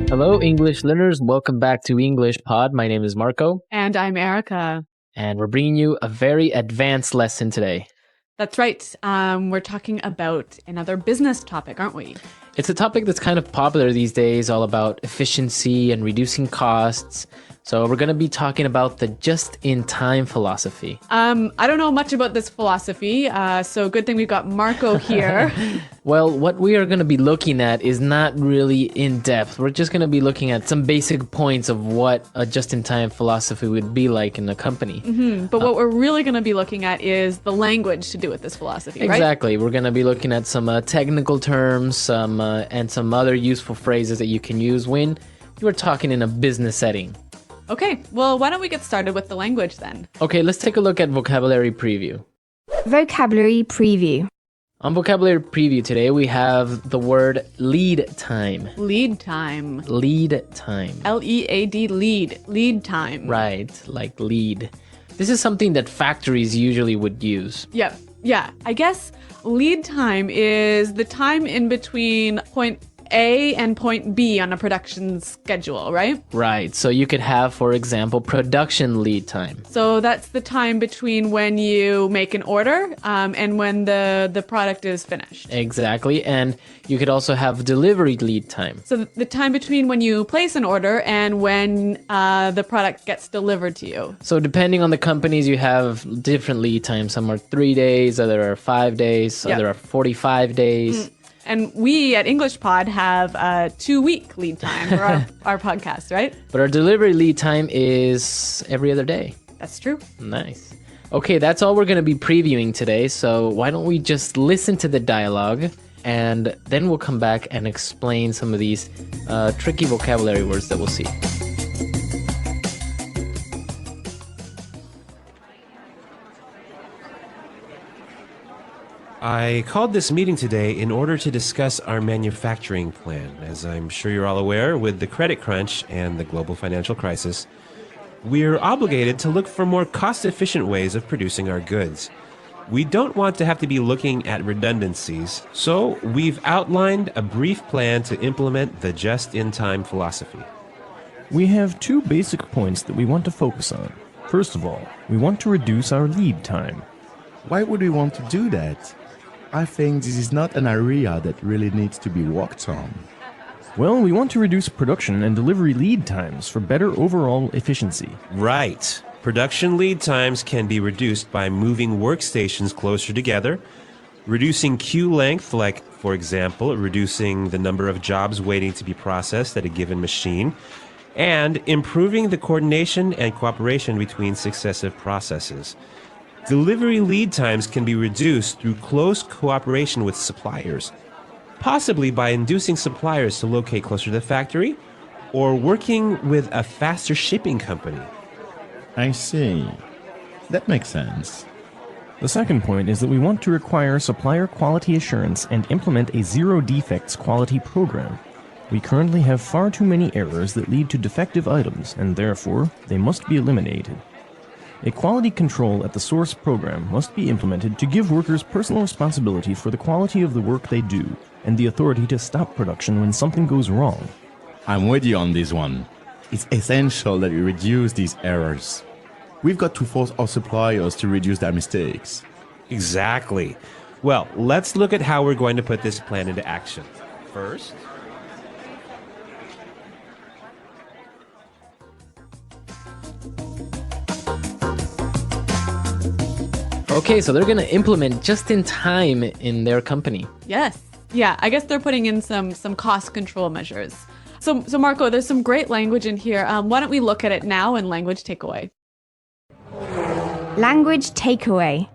Hello, English learners. Welcome back to English Pod. My name is Marco. And I'm Erica. And we're bringing you a very advanced lesson today. That's right. We're talking about another business topic, aren't we? It's a topic that's kind of popular these days, all about efficiency and reducing costs. So we're going to be talking about the just-in-time philosophy. I don't know much about this philosophy, so good thing we've got Marco here. Well, what we are going to be looking at is not really in-depth. We're just going to be looking at some basic points of what a just-in-time philosophy would be like in a company. But what we're really going to be looking at is the language to do with this philosophy, right? Exactly. We're going to be looking at some technical terms and some other useful phrases that you can use when you are talking in a business setting. Okay, well, why don't we get started with the language then? Okay, let's take a look at vocabulary preview. Vocabulary preview. On vocabulary preview today, we have the word lead time. Lead time. Lead time. L-E-A-D, lead. Lead time. Right, like lead. This is something that factories usually would use. Yep. Yeah, I guess lead time is the time in between point A and point B on a production schedule, right? Right. So you could have, for example, production lead time. So that's the time between when you make an order and when the product is finished. Exactly. And you could also have delivery lead time. So the time between when you place an order and when the product gets delivered to you. So depending on the companies, you have different lead times. Some are 3 days, other are 5 days, other are 45 days. And we at English Pod have a 2-week lead time for our podcast, right? But our delivery lead time is every other day. That's true. Nice. Okay, that's all we're going to be previewing today. So why don't we just listen to the dialogue and then we'll come back and explain some of these tricky vocabulary words that we'll see. I called this meeting today in order to discuss our manufacturing plan. As I'm sure you're all aware, with the credit crunch and the global financial crisis, we're obligated to look for more cost-efficient ways of producing our goods. We don't want to have to be looking at redundancies, so we've outlined a brief plan to implement the just-in-time philosophy. We have 2 basic points that we want to focus on. First of all, we want to reduce our lead time. Why would we want to do that? I think this is not an area that really needs to be worked on. Well, we want to reduce production and delivery lead times for better overall efficiency. Right. Production lead times can be reduced by moving workstations closer together, reducing queue length, like, for example, reducing the number of jobs waiting to be processed at a given machine, and improving the coordination and cooperation between successive processes. Delivery lead times can be reduced through close cooperation with suppliers, possibly by inducing suppliers to locate closer to the factory or working with a faster shipping company. I see. That makes sense. The second point is that we want to require supplier quality assurance and implement a zero defects quality program. We currently have far too many errors that lead to defective items, and therefore, they must be eliminated. A quality control at the source program must be implemented to give workers personal responsibility for the quality of the work they do and the authority to stop production when something goes wrong. I'm with you on this one. It's essential that we reduce these errors. We've got to force our suppliers to reduce their mistakes. Exactly. Well, let's look at how we're going to put this plan into action. First, Okay, so they're going to implement just in time in their company. Yes. Yeah, I guess they're putting in some cost control measures. So Marco, there's some great language in here. Why don't we look at it now in language takeaway? Language takeaway.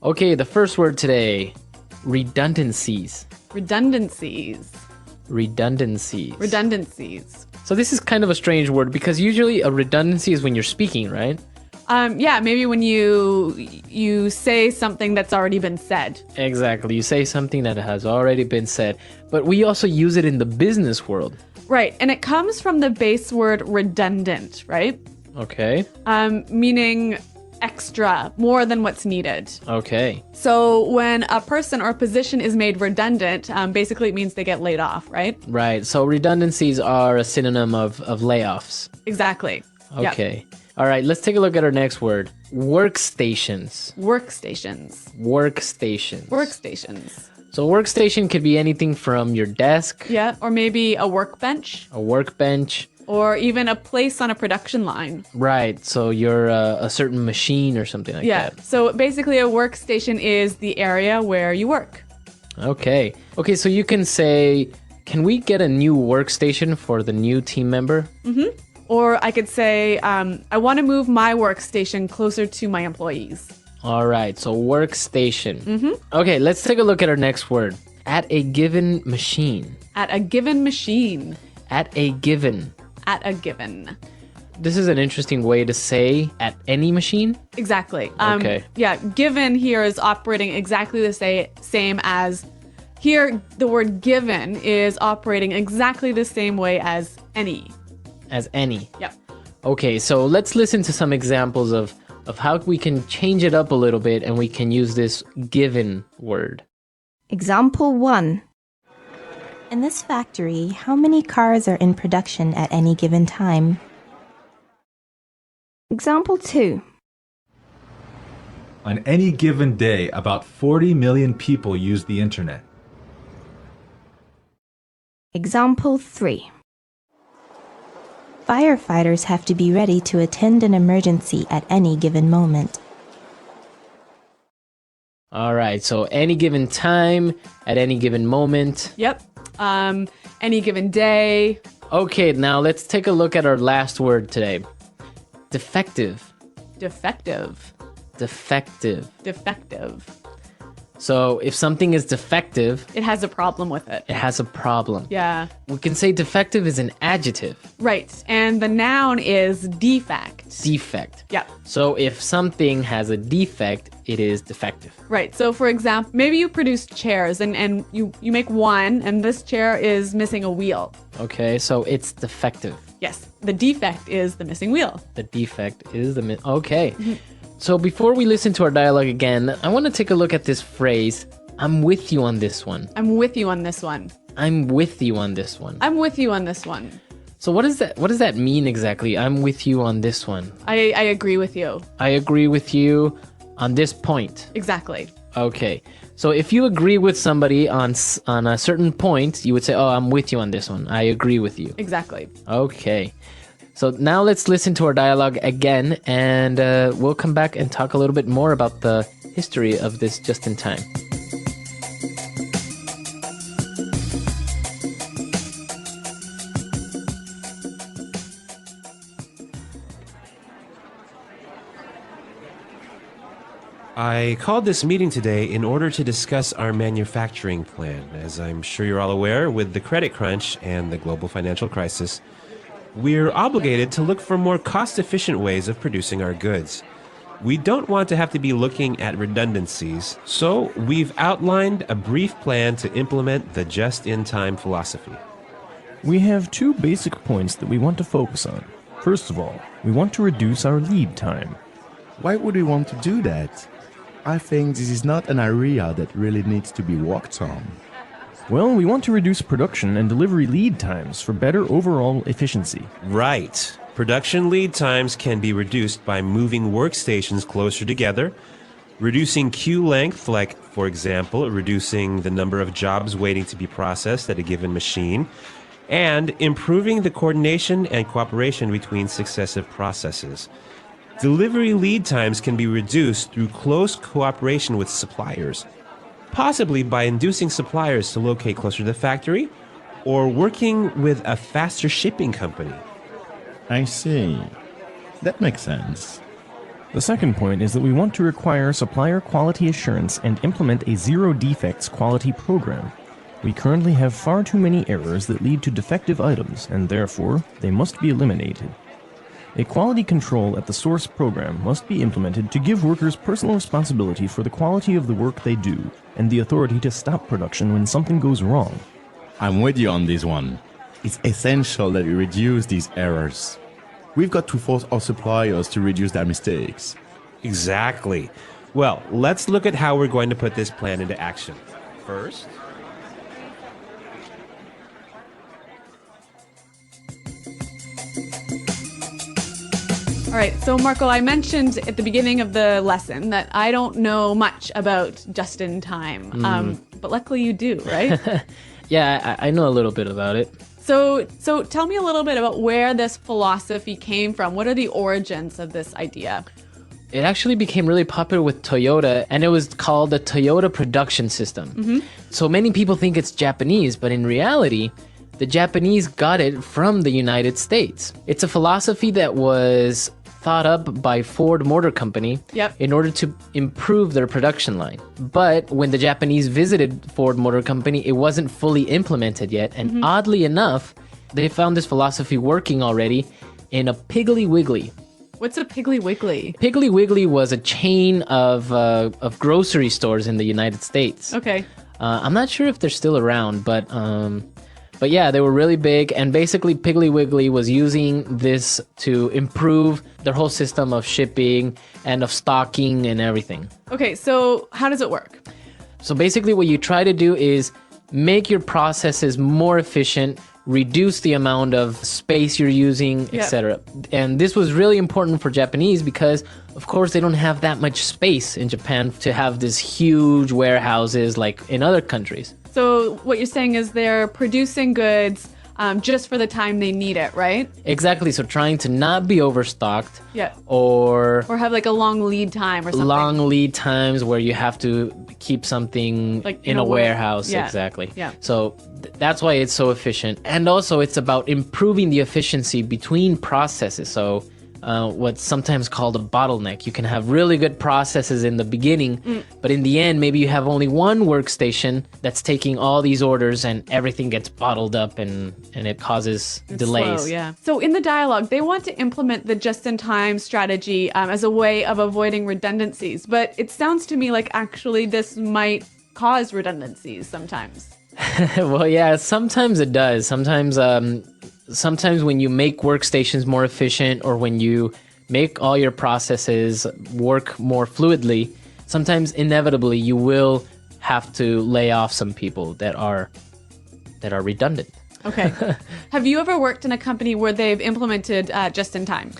Okay, the first word today, redundancies. Redundancies. Redundancies. Redundancies. So this is kind of a strange word because usually a redundancy is when you're speaking, right? Yeah, maybe when you say something that's already been said. Exactly. You say something that has already been said. But we also use it in the business world. Right. And it comes from the base word redundant, right? Okay. Meaning extra, more than what's needed. Okay. So when a person or a position is made redundant, basically it means they get laid off, right? Right. So redundancies are a synonym of layoffs. Exactly. Yep. Okay. All right. Let's take a look at our next word. Workstations. Workstations. Workstations. Workstations. So workstation could be anything from your desk, Yeah, or maybe a workbench, a workbench. or even a place on a production line. Right. So you're a certain machine or something like Yeah. that. So basically, a workstation is the area where you work. Okay. Okay. So you can say, can we get a new workstation for the new team member? Or I could say, I want to move my workstation closer to my employees. All right. So workstation. Okay. Let's take a look at our next word. At a given machine. At a given machine. At a given. At a given. This is an interesting way to say at any machine. Exactly. Okay. Yeah, given here is operating exactly the same as here. The word given is operating exactly the same way as any. As any. Yep. Okay, so let's listen to some examples of how we can change it up a little bit and we can use this given word. Example 1. In this factory, how many cars are in production at any given time? Example 2. On any given day, about 40 million people use the internet. Example 3. Firefighters have to be ready to attend an emergency at any given moment. All right, so any given time, at any given moment. Yep. Any given day. Okay, now let's take a look at our last word today. Defective. Defective. Defective. Defective. So if something is defective, It has a problem with it. it has a problem. Yeah. We can say defective is an adjective. Right. And the noun is defect. Defect. Yep. So if something has a defect, it is defective. Right. So for example, maybe you produce chairs and you make one and this chair is missing a wheel. Okay, so it's defective. Yes. The defect is the missing wheel. The defect is the okay. So before we listen to our dialogue again, I want to take a look at this phrase. I'm with you on this one. I'm with you on this one. I'm with you on this one. I'm with you on this one. So what does that mean exactly? I'm with you on this one. I agree with you. I agree with you on this point. Exactly. Okay. So if you agree with somebody on a certain point, you would say, "Oh, I'm with you on this one. I agree with you." Exactly. Okay. So now let's listen to our dialogue again, and we'll come back and talk a little bit more about the history of this just in time. I called this meeting today in order to discuss our manufacturing plan. As I'm sure you're all aware, with the credit crunch and the global financial crisis, we're obligated to look for more cost-efficient ways of producing our goods. We don't want to have to be looking at redundancies, so we've outlined a brief plan to implement the just-in-time philosophy. We have two basic points that we want to focus on. First of all, we want to reduce our lead time. Why would we want to do that? I think this is not an area that really needs to be worked on. Well, we want to reduce production and delivery lead times for better overall efficiency. Right. Production lead times can be reduced by moving workstations closer together, reducing queue length, like, for example, reducing the number of jobs waiting to be processed at a given machine, and improving the coordination and cooperation between successive processes. Delivery lead times can be reduced through close cooperation with suppliers, possibly by inducing suppliers to locate closer to the factory or working with a faster shipping company. I see. That makes sense. The second point is that we want to require supplier quality assurance and implement a zero defects quality program. We currently have far too many errors that lead to defective items, and therefore, they must be eliminated. A quality control at the source program must be implemented to give workers personal responsibility for the quality of the work they do, and the authority to stop production when something goes wrong. I'm with you on this one. It's essential that we reduce these errors. We've got to force our suppliers to reduce their mistakes. Exactly. Well, let's look at how we're going to put this plan into action. First, All right, so Marco, I mentioned at the beginning of the lesson that I don't know much about just in time, but luckily you do, right? Yeah, I know a little bit about it. So tell me a little bit about where this philosophy came from. What are the origins of this idea? It actually became really popular with Toyota, and it was called the Toyota production system. So many people think it's Japanese, but in reality, the Japanese got it from the United States. It's a philosophy that was thought up by Ford Motor Company in order to improve their production line. But when the Japanese visited Ford Motor Company, it wasn't fully implemented yet. And oddly enough, they found this philosophy working already in a Piggly Wiggly. What's a Piggly Wiggly? Piggly Wiggly was a chain of grocery stores in the United States. Okay. I'm not sure if they're still around, but yeah, they were really big. And basically, Piggly Wiggly was using this to improve their whole system of shipping and of stocking and everything. Okay, so how does it work? So basically, what you try to do is make your processes more efficient, reduce the amount of space you're using, etc. And this was really important for Japanese because, of course, they don't have that much space in Japan to have these huge warehouses like in other countries. So what you're saying is they're producing goods just for the time they need it, right? Exactly. So trying to not be overstocked. Yeah. Or have like a long lead time or something. Long lead times where you have to keep something like in a warehouse. Yeah. Exactly. Yeah. So that's why it's so efficient. And also it's about improving the efficiency between processes. So what's sometimes called a bottleneck. You can have really good processes in the beginning, but in the end, maybe you have only one workstation that's taking all these orders and everything gets bottled up and it causes delays. Slow, yeah. So in the dialogue, they want to implement the just-in-time strategy as a way of avoiding redundancies. But it sounds to me like actually this might cause redundancies sometimes. Well, yeah, sometimes it does. Sometimes when you make workstations more efficient or when you make all your processes work more fluidly, sometimes inevitably you will have to lay off some people that are redundant. Okay. Have you ever worked in a company where they've implemented just-in-time?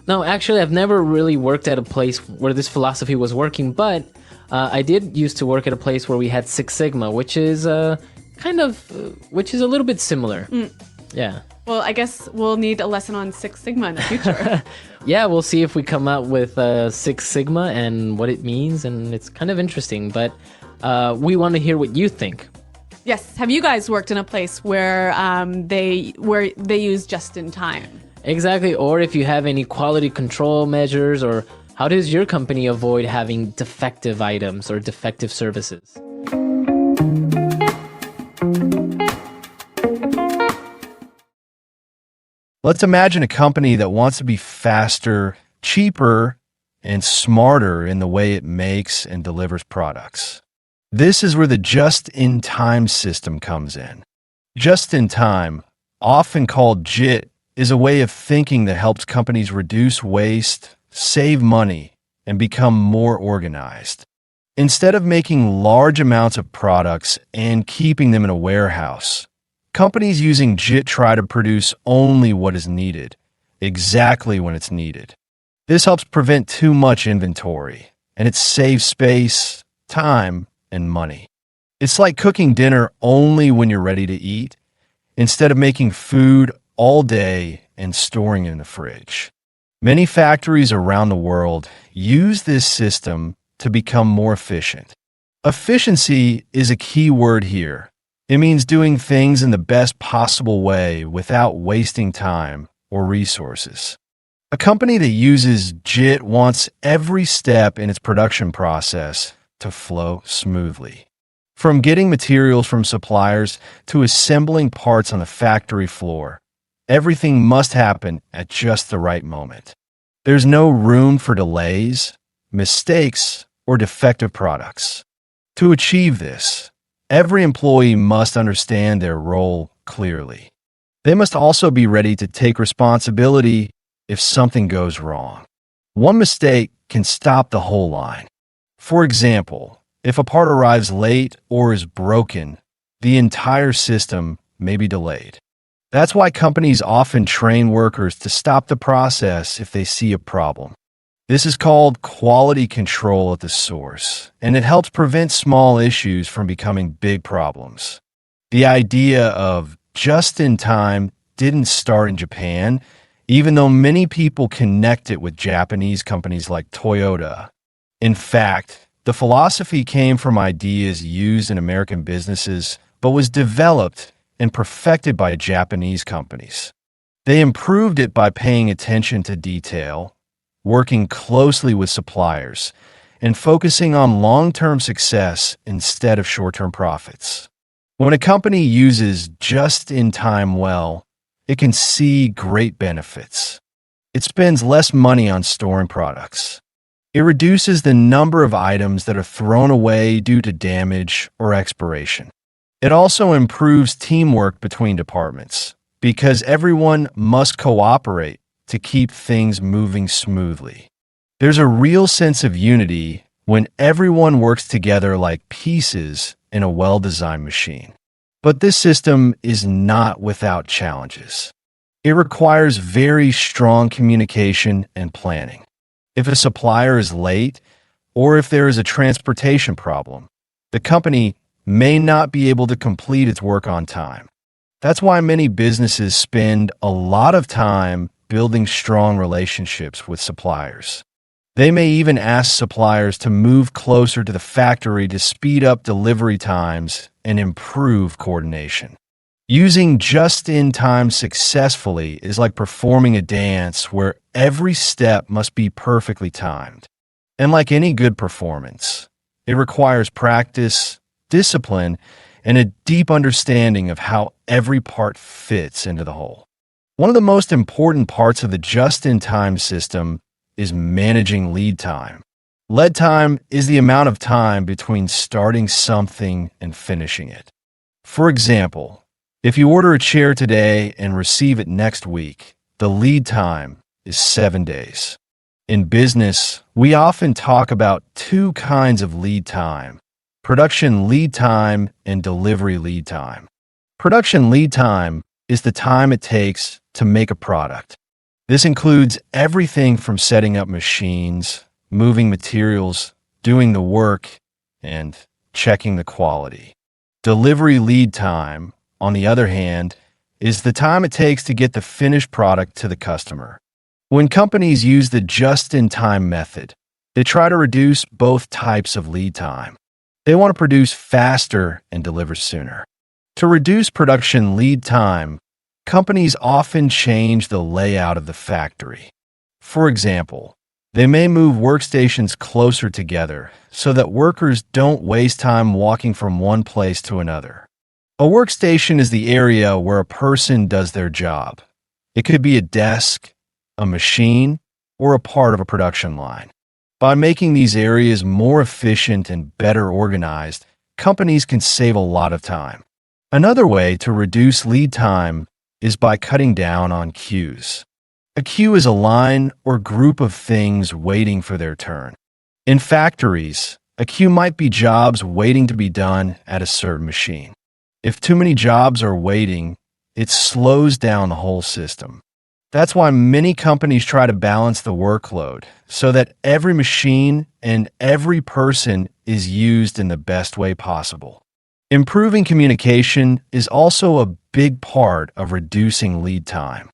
No, actually, I've never really worked at a place where this philosophy was working, but I did used to work at a place where we had Six Sigma, which is a little bit similar. Yeah. Well, I guess we'll need a lesson on Six Sigma in the future. Yeah, we'll see if we come out with Six Sigma and what it means, and it's kind of interesting, but we want to hear what you think. Yes. Have you guys worked in a place where they use just-in-time? Exactly, or if you have any quality control measures, or how does your company avoid having defective items or defective services? Let's imagine a company that wants to be faster, cheaper, and smarter in the way it makes and delivers products. This is where the just-in-time system comes in. Just-in-time, often called JIT, is a way of thinking that helps companies reduce waste, save money, and become more organized. Instead of making large amounts of products and keeping them in a warehouse, companies using JIT try to produce only what is needed, exactly when it's needed. This helps prevent too much inventory, and it saves space, time, and money. It's like cooking dinner only when you're ready to eat, instead of making food all day and storing it in the fridge. Many factories around the world use this system to become more efficient. Efficiency is a key word here. It means doing things in the best possible way without wasting time or resources. A company that uses JIT wants every step in its production process to flow smoothly. From getting materials from suppliers to assembling parts on the factory floor, everything must happen at just the right moment. There's no room for delays, mistakes, or defective products. To achieve this, every employee must understand their role clearly. They must also be ready to take responsibility if something goes wrong. One mistake can stop the whole line. For example, if a part arrives late or is broken, the entire system may be delayed. That's why companies often train workers to stop the process if they see a problem. This is called quality control at the source, and it helps prevent small issues from becoming big problems. The idea of just in time didn't start in Japan, even though many people connect it with Japanese companies like Toyota. In fact, the philosophy came from ideas used in American businesses, but was developed and perfected by Japanese companies. They improved it by paying attention to detail, working closely with suppliers, and focusing on long-term success instead of short-term profits. When a company uses just-in-time well, it can see great benefits. It spends less money on storing products. It reduces the number of items that are thrown away due to damage or expiration. It also improves teamwork between departments because everyone must cooperate to keep things moving smoothly. There's a real sense of unity when everyone works together like pieces in a well-designed machine. But this system is not without challenges. It requires very strong communication and planning. If a supplier is late, or if there is a transportation problem, the company may not be able to complete its work on time. That's why many businesses spend a lot of time building strong relationships with suppliers. They may even ask suppliers to move closer to the factory to speed up delivery times and improve coordination. Using just-in-time successfully is like performing a dance where every step must be perfectly timed. And like any good performance, it requires practice, discipline, and a deep understanding of how every part fits into the whole. One of the most important parts of the just-in-time system is managing lead time. Lead time is the amount of time between starting something and finishing it. For example, if you order a chair today and receive it next week, the lead time is 7 days. In business, we often talk about two kinds of lead time: production lead time and delivery lead time. Production lead time is the time it takes to make a product. This includes everything from setting up machines, moving materials, doing the work, and checking the quality. Delivery lead time, on the other hand, is the time it takes to get the finished product to the customer. When companies use the just-in-time method, they try to reduce both types of lead time. They want to produce faster and deliver sooner. To reduce production lead time, companies often change the layout of the factory. For example, they may move workstations closer together so that workers don't waste time walking from one place to another. A workstation is the area where a person does their job. It could be a desk, a machine, or a part of a production line. By making these areas more efficient and better organized, companies can save a lot of time. Another way to reduce lead time is by cutting down on queues. A queue is a line or group of things waiting for their turn. In factories, a queue might be jobs waiting to be done at a certain machine. If too many jobs are waiting, it slows down the whole system. That's why many companies try to balance the workload so that every machine and every person is used in the best way possible. Improving communication is also a big part of reducing lead time.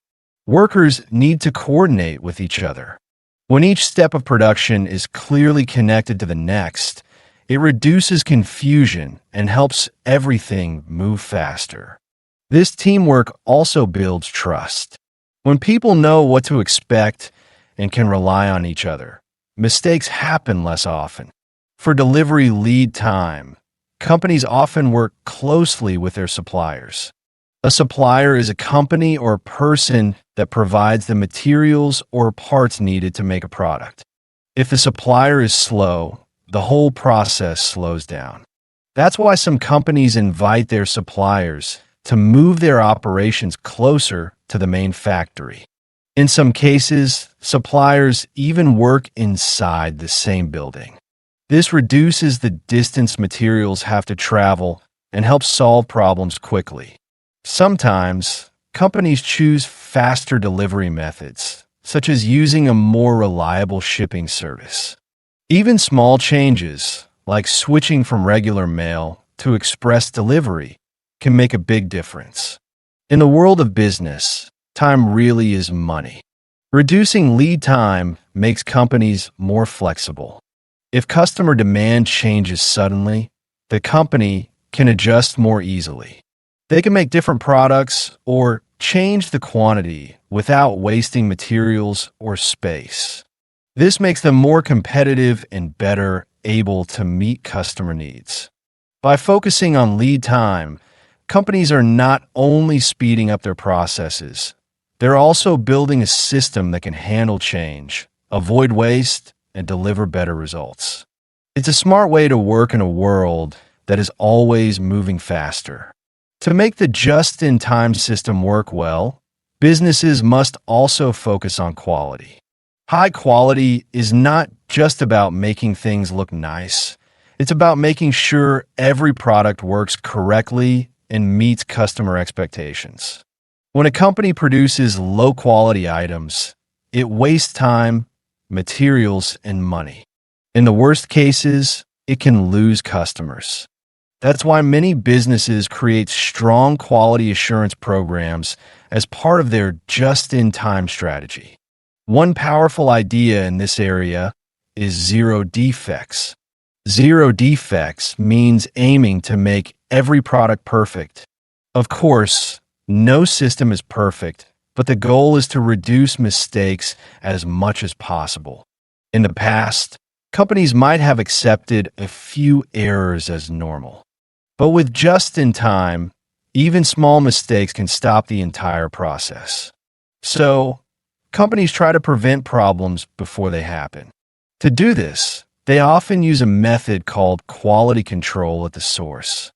Workers need to coordinate with each other. When each step of production is clearly connected to the next, it reduces confusion and helps everything move faster. This teamwork also builds trust. When people know what to expect and can rely on each other, mistakes happen less often. For delivery lead time, companies often work closely with their suppliers. A supplier is a company or person that provides the materials or parts needed to make a product. If the supplier is slow, the whole process slows down. That's why some companies invite their suppliers to move their operations closer to the main factory. In some cases, suppliers even work inside the same building. This reduces the distance materials have to travel and helps solve problems quickly. Sometimes, companies choose faster delivery methods, such as using a more reliable shipping service. Even small changes, like switching from regular mail to express delivery, can make a big difference. In the world of business, time really is money. Reducing lead time makes companies more flexible. If customer demand changes suddenly, the company can adjust more easily. They can make different products or change the quantity without wasting materials or space. This makes them more competitive and better able to meet customer needs. By focusing on lead time, companies are not only speeding up their processes, they're also building a system that can handle change, avoid waste, and deliver better results. It's a smart way to work in a world that is always moving faster. To make the just-in-time system work well, businesses must also focus on quality. High quality is not just about making things look nice. It's about making sure every product works correctly and meets customer expectations. When a company produces low-quality items, it wastes time, materials, and money. In the worst cases, it can lose customers. That's why many businesses create strong quality assurance programs as part of their just-in-time strategy. One powerful idea in this area is zero defects. Zero defects means aiming to make every product perfect. Of course, no system is perfect, but the goal is to reduce mistakes as much as possible. In the past, companies might have accepted a few errors as normal. But with just-in-time, even small mistakes can stop the entire process. So, companies try to prevent problems before they happen. To do this, they often use a method called quality control at the source.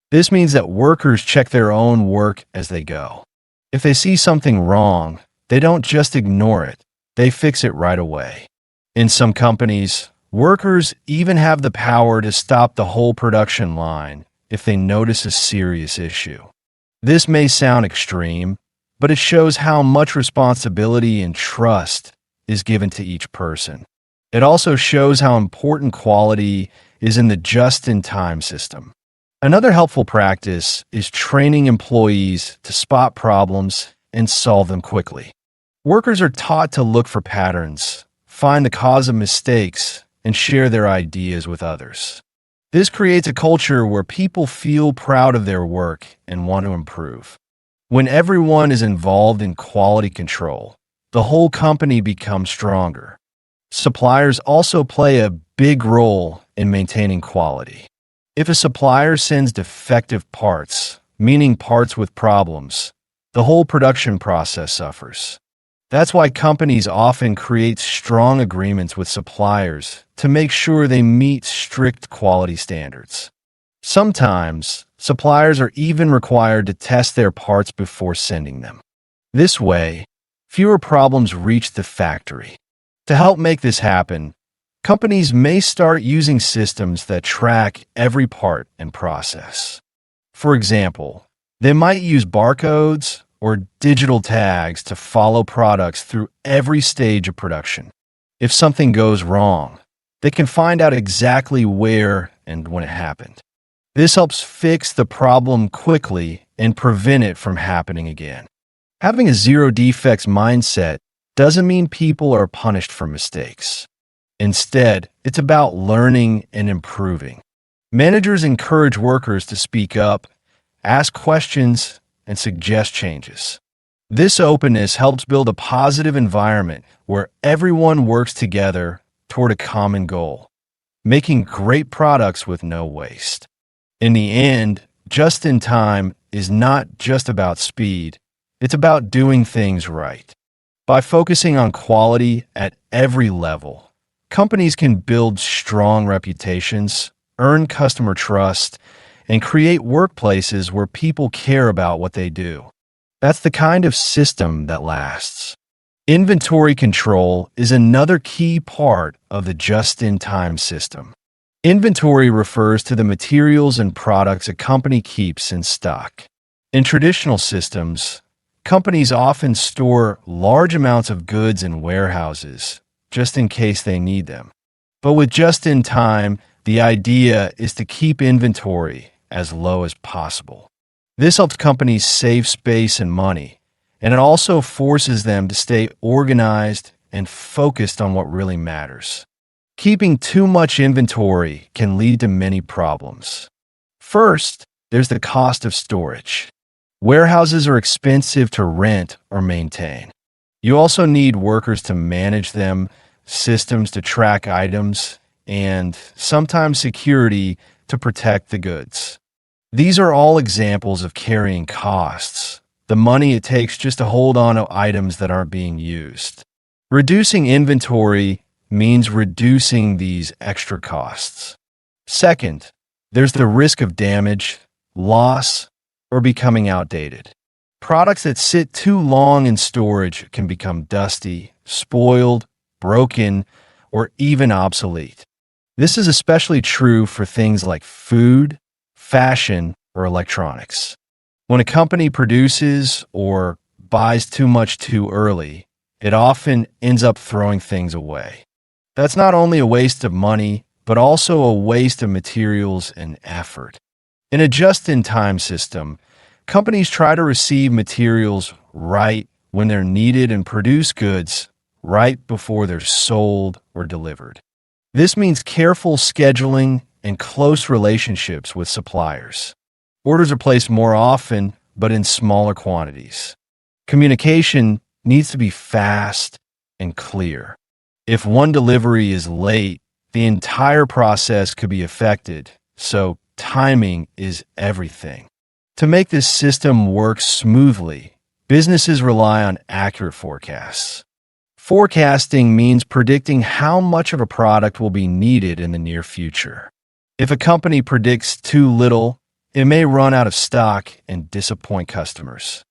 This means that workers check their own work as they go. If they see something wrong, they don't just ignore it, they fix it right away. In some companies, workers even have the power to stop the whole production line if they notice a serious issue. This may sound extreme, but it shows how much responsibility and trust is given to each person. It also shows how important quality is in the just-in-time system. Another helpful practice is training employees to spot problems and solve them quickly. Workers are taught to look for patterns, find the cause of mistakes, and share their ideas with others. This creates a culture where people feel proud of their work and want to improve. When everyone is involved in quality control, the whole company becomes stronger. Suppliers also play a big role in maintaining quality. If a supplier sends defective parts, meaning parts with problems, the whole production process suffers. That's why companies often create strong agreements with suppliers to make sure they meet strict quality standards. Sometimes, suppliers are even required to test their parts before sending them. This way, fewer problems reach the factory. To help make this happen, companies may start using systems that track every part and process. For example, they might use barcodes or digital tags to follow products through every stage of production. If something goes wrong, they can find out exactly where and when it happened. This helps fix the problem quickly and prevent it from happening again. Having a zero defects mindset doesn't mean people are punished for mistakes. Instead, it's about learning and improving. Managers encourage workers to speak up, ask questions, and suggest changes. This openness helps build a positive environment where everyone works together toward a common goal, making great products with no waste. In the end, just in time is not just about speed, it's about doing things right. By focusing on quality at every level, companies can build strong reputations, earn customer trust, and create workplaces where people care about what they do. That's the kind of system that lasts. Inventory control is another key part of the just-in-time system. Inventory refers to the materials and products a company keeps in stock. In traditional systems, companies often store large amounts of goods in warehouses just in case they need them. But with just-in-time, the idea is to keep inventory as low as possible. This helps companies save space and money, and it also forces them to stay organized and focused on what really matters. Keeping too much inventory can lead to many problems. First, there's the cost of storage. Warehouses are expensive to rent or maintain. You also need workers to manage them, systems to track items, and sometimes security to protect the goods. These are all examples of carrying costs, the money it takes just to hold on to items that aren't being used. Reducing inventory means reducing these extra costs. Second, there's the risk of damage, loss, or becoming outdated. Products that sit too long in storage can become dusty, spoiled, broken, or even obsolete. This is especially true for things like food, fashion, or electronics. When a company produces or buys too much too early, it often ends up throwing things away. That's not only a waste of money, but also a waste of materials and effort. In a just-in-time system, companies try to receive materials right when they're needed and produce goods right before they're sold or delivered. This means careful scheduling and close relationships with suppliers. Orders are placed more often, but in smaller quantities. Communication needs to be fast and clear. If one delivery is late, the entire process could be affected, so timing is everything. To make this system work smoothly, businesses rely on accurate forecasts. Forecasting means predicting how much of a product will be needed in the near future. If a company predicts too little, it may run out of stock and disappoint customers.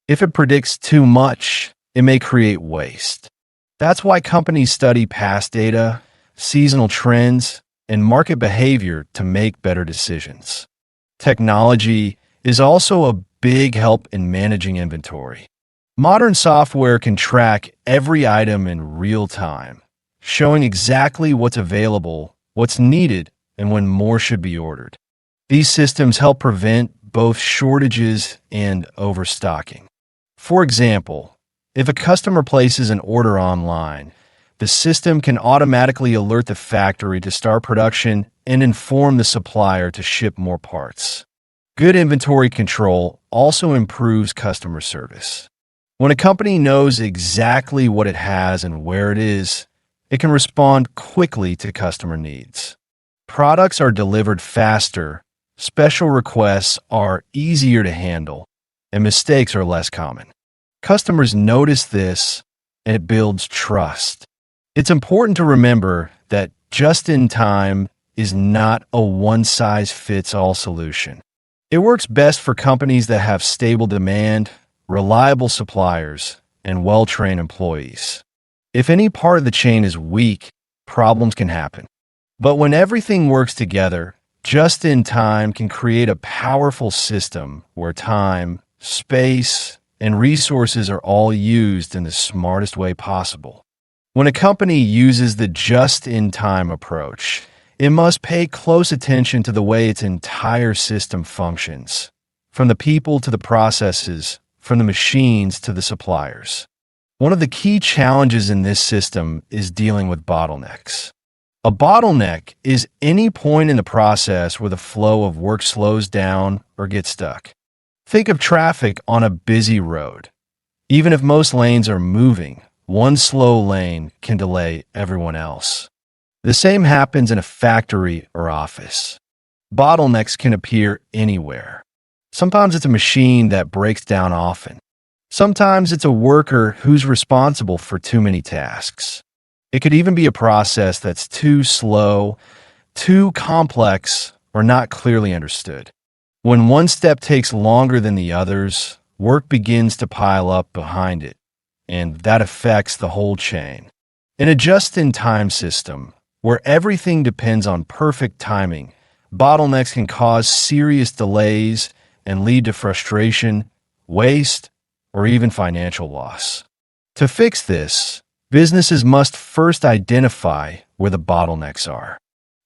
If it predicts too much, it may create waste. That's why companies study past data, seasonal trends, and market behavior to make better decisions. Technology is also a big help in managing inventory. Modern software can track every item in real time, showing exactly what's available, what's needed, and when more should be ordered. These systems help prevent both shortages and overstocking. For example, if a customer places an order online, the system can automatically alert the factory to start production and inform the supplier to ship more parts. Good inventory control also improves customer service. When a company knows exactly what it has and where it is, it can respond quickly to customer needs. Products are delivered faster, special requests are easier to handle, and mistakes are less common. Customers notice this, and it builds trust. It's important to remember that just-in-time is not a one-size-fits-all solution. It works best for companies that have stable demand, reliable suppliers, and well-trained employees. If any part of the chain is weak, problems can happen. But when everything works together, just-in-time can create a powerful system where time, space, and resources are all used in the smartest way possible. When a company uses the just-in-time approach, it must pay close attention to the way its entire system functions, from the people to the processes, from the machines to the suppliers. One of the key challenges in this system is dealing with bottlenecks. A bottleneck is any point in the process where the flow of work slows down or gets stuck. Think of traffic on a busy road. Even if most lanes are moving, one slow lane can delay everyone else. The same happens in a factory or office. Bottlenecks can appear anywhere. Sometimes it's a machine that breaks down often. Sometimes it's a worker who's responsible for too many tasks. It could even be a process that's too slow, too complex, or not clearly understood. When one step takes longer than the others, work begins to pile up behind it, and that affects the whole chain. In a just-in-time system, where everything depends on perfect timing, bottlenecks can cause serious delays and lead to frustration, waste, or even financial loss. To fix this, businesses must first identify where the bottlenecks are.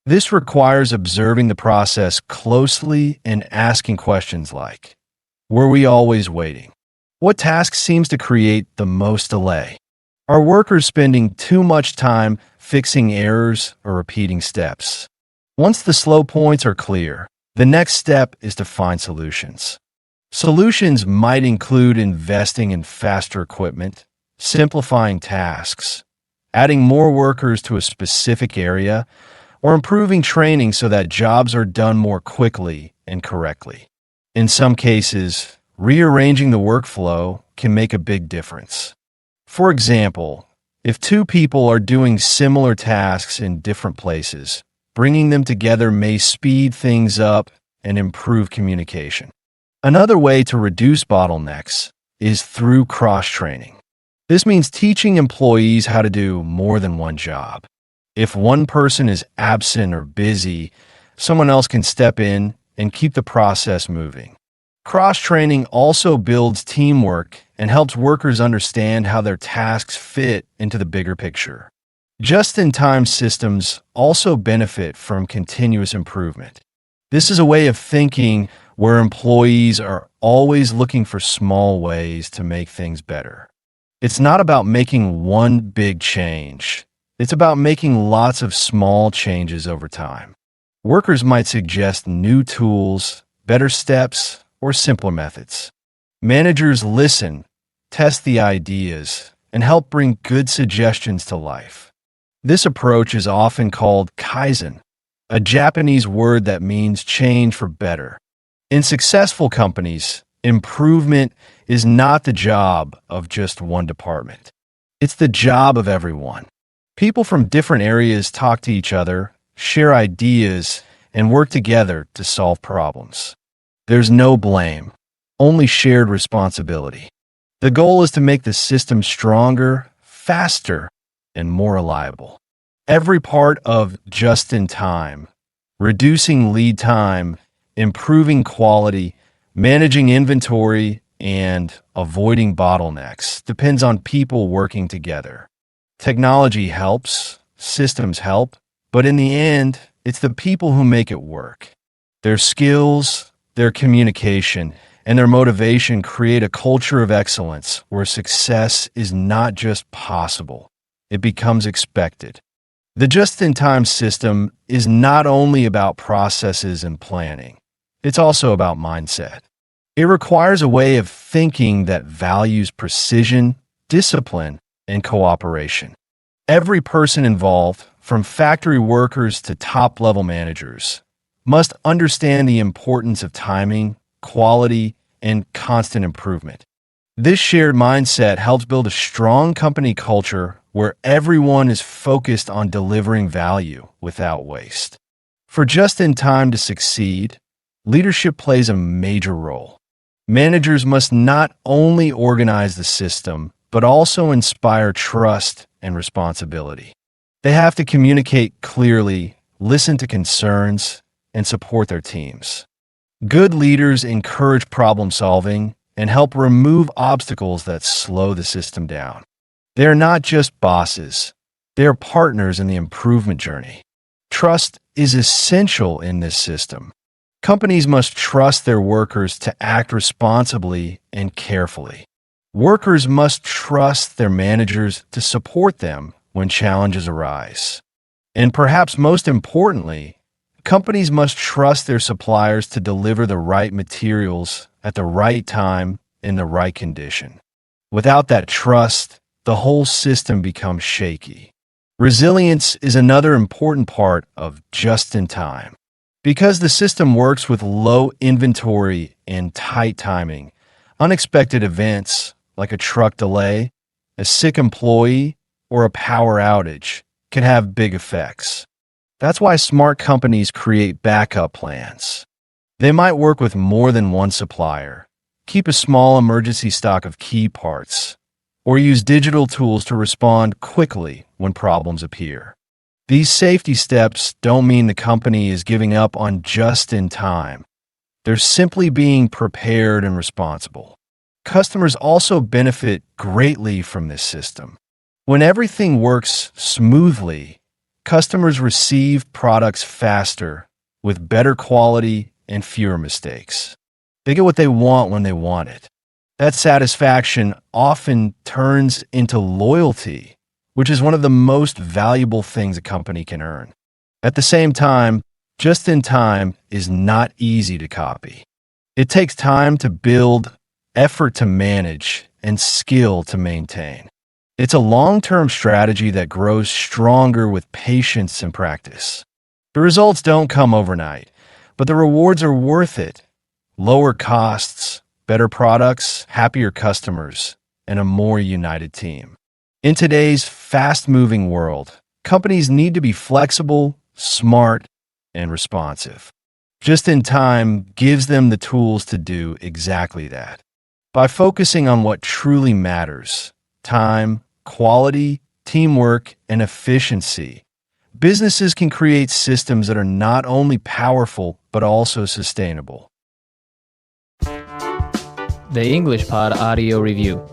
This requires observing the process closely and asking questions like, were we always waiting? What task seems to create the most delay? Are workers spending too much time fixing errors or repeating steps? Once the slow points are clear, the next step is to find solutions. Solutions might include investing in faster equipment, simplifying tasks, adding more workers to a specific area, or improving training so that jobs are done more quickly and correctly. In some cases, rearranging the workflow can make a big difference. For example, if two people are doing similar tasks in different places, bringing them together may speed things up and improve communication. Another way to reduce bottlenecks is through cross-training. This means teaching employees how to do more than one job. If one person is absent or busy, someone else can step in and keep the process moving. Cross-training also builds teamwork and helps workers understand how their tasks fit into the bigger picture. Just-in-time systems also benefit from continuous improvement. This is a way of thinking where employees are always looking for small ways to make things better. It's not about making one big change. It's about making lots of small changes over time. Workers might suggest new tools, better steps, or simpler methods. Managers listen, test the ideas, and help bring good suggestions to life. This approach is often called Kaizen, a Japanese word that means change for better. In successful companies, improvement is not the job of just one department. It's the job of everyone. People from different areas talk to each other, share ideas, and work together to solve problems. There's no blame, only shared responsibility. The goal is to make the system stronger, faster, and more reliable. Every part of just-in-time, reducing lead time, improving quality, managing inventory, and avoiding bottlenecks depends on people working together. Technology helps, systems help, but in the end, it's the people who make it work. Their skills, their communication, and their motivation create a culture of excellence where success is not just possible, it becomes expected. The just-in-time system is not only about processes and planning, it's also about mindset. It requires a way of thinking that values precision, discipline, and cooperation. Every person involved, from factory workers to top-level managers, must understand the importance of timing, quality, and constant improvement. This shared mindset helps build a strong company culture where everyone is focused on delivering value without waste. For just-in-time to succeed, leadership plays a major role. Managers must not only organize the system, but also inspire trust and responsibility. They have to communicate clearly, listen to concerns, and support their teams. Good leaders encourage problem solving and help remove obstacles that slow the system down. They are not just bosses, they are partners in the improvement journey. Trust is essential in this system. Companies must trust their workers to act responsibly and carefully. Workers must trust their managers to support them when challenges arise. And perhaps most importantly, companies must trust their suppliers to deliver the right materials at the right time in the right condition. Without that trust, the whole system becomes shaky. Resilience is another important part of just-in-time. Because the system works with low inventory and tight timing, unexpected events like a truck delay, a sick employee, or a power outage can have big effects. That's why smart companies create backup plans. They might work with more than one supplier, keep a small emergency stock of key parts, or use digital tools to respond quickly when problems appear. These safety steps don't mean the company is giving up on just in time. They're simply being prepared and responsible. Customers also benefit greatly from this system. When everything works smoothly, customers receive products faster, with better quality and fewer mistakes. They get what they want when they want it. That satisfaction often turns into loyalty, which is one of the most valuable things a company can earn. At the same time, just in time is not easy to copy. It takes time to build, effort to manage, and skill to maintain. It's a long-term strategy that grows stronger with patience and practice. The results don't come overnight, but the rewards are worth it. Lower costs, better products, happier customers, and a more united team. In today's fast-moving world, companies need to be flexible, smart, and responsive. Just in time gives them the tools to do exactly that. By focusing on what truly matters, time, quality, teamwork, and efficiency, businesses can create systems that are not only powerful, but also sustainable. The English Pod Audio Review.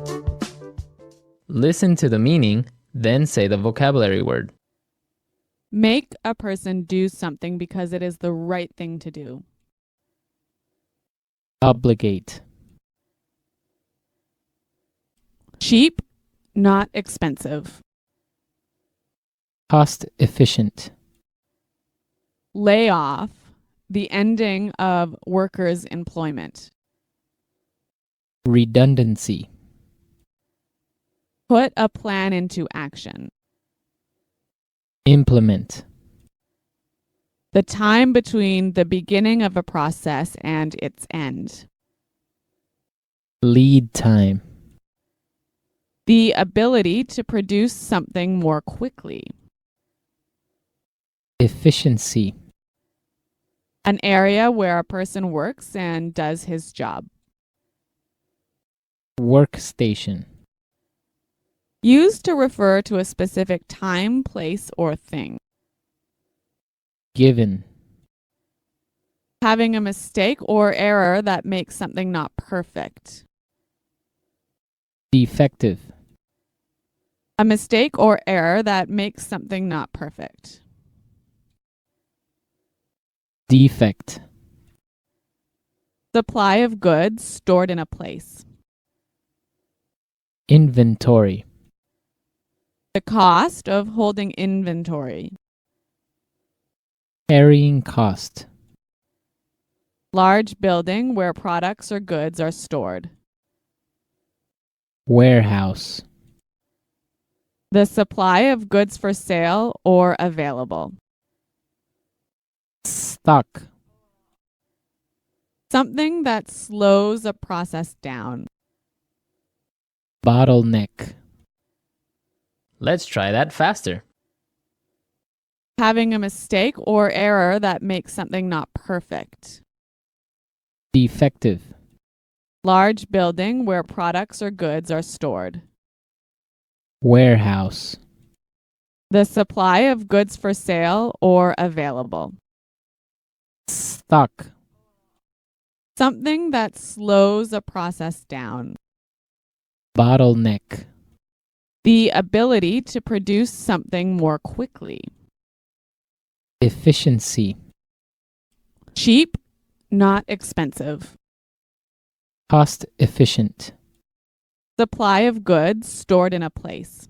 Listen to the meaning, then say the vocabulary word. Make a person do something because it is the right thing to do. Obligate. Cheap, not expensive. Cost efficient. Lay off, the ending of workers' employment. Redundancy. Put a plan into action. Implement. The time between the beginning of a process and its end. Lead time. The ability to produce something more quickly. Efficiency. An area where a person works and does his job. Workstation. Used to refer to a specific time, place, or thing. Given. Having a mistake or error that makes something not perfect. Defective. A mistake or error that makes something not perfect. Defect. Supply of goods stored in a place. Inventory. The cost of holding inventory. Carrying cost. Large building where products or goods are stored. Warehouse. The supply of goods for sale or available. Stock. Something that slows a process down. Bottleneck. Let's try that faster. Having a mistake or error that makes something not perfect. Defective. Large building where products or goods are stored. Warehouse. The supply of goods for sale or available. Stock. Something that slows a process down. Bottleneck. The ability to produce something more quickly. Efficiency. Cheap, not expensive. Cost efficient. Supply of goods stored in a place.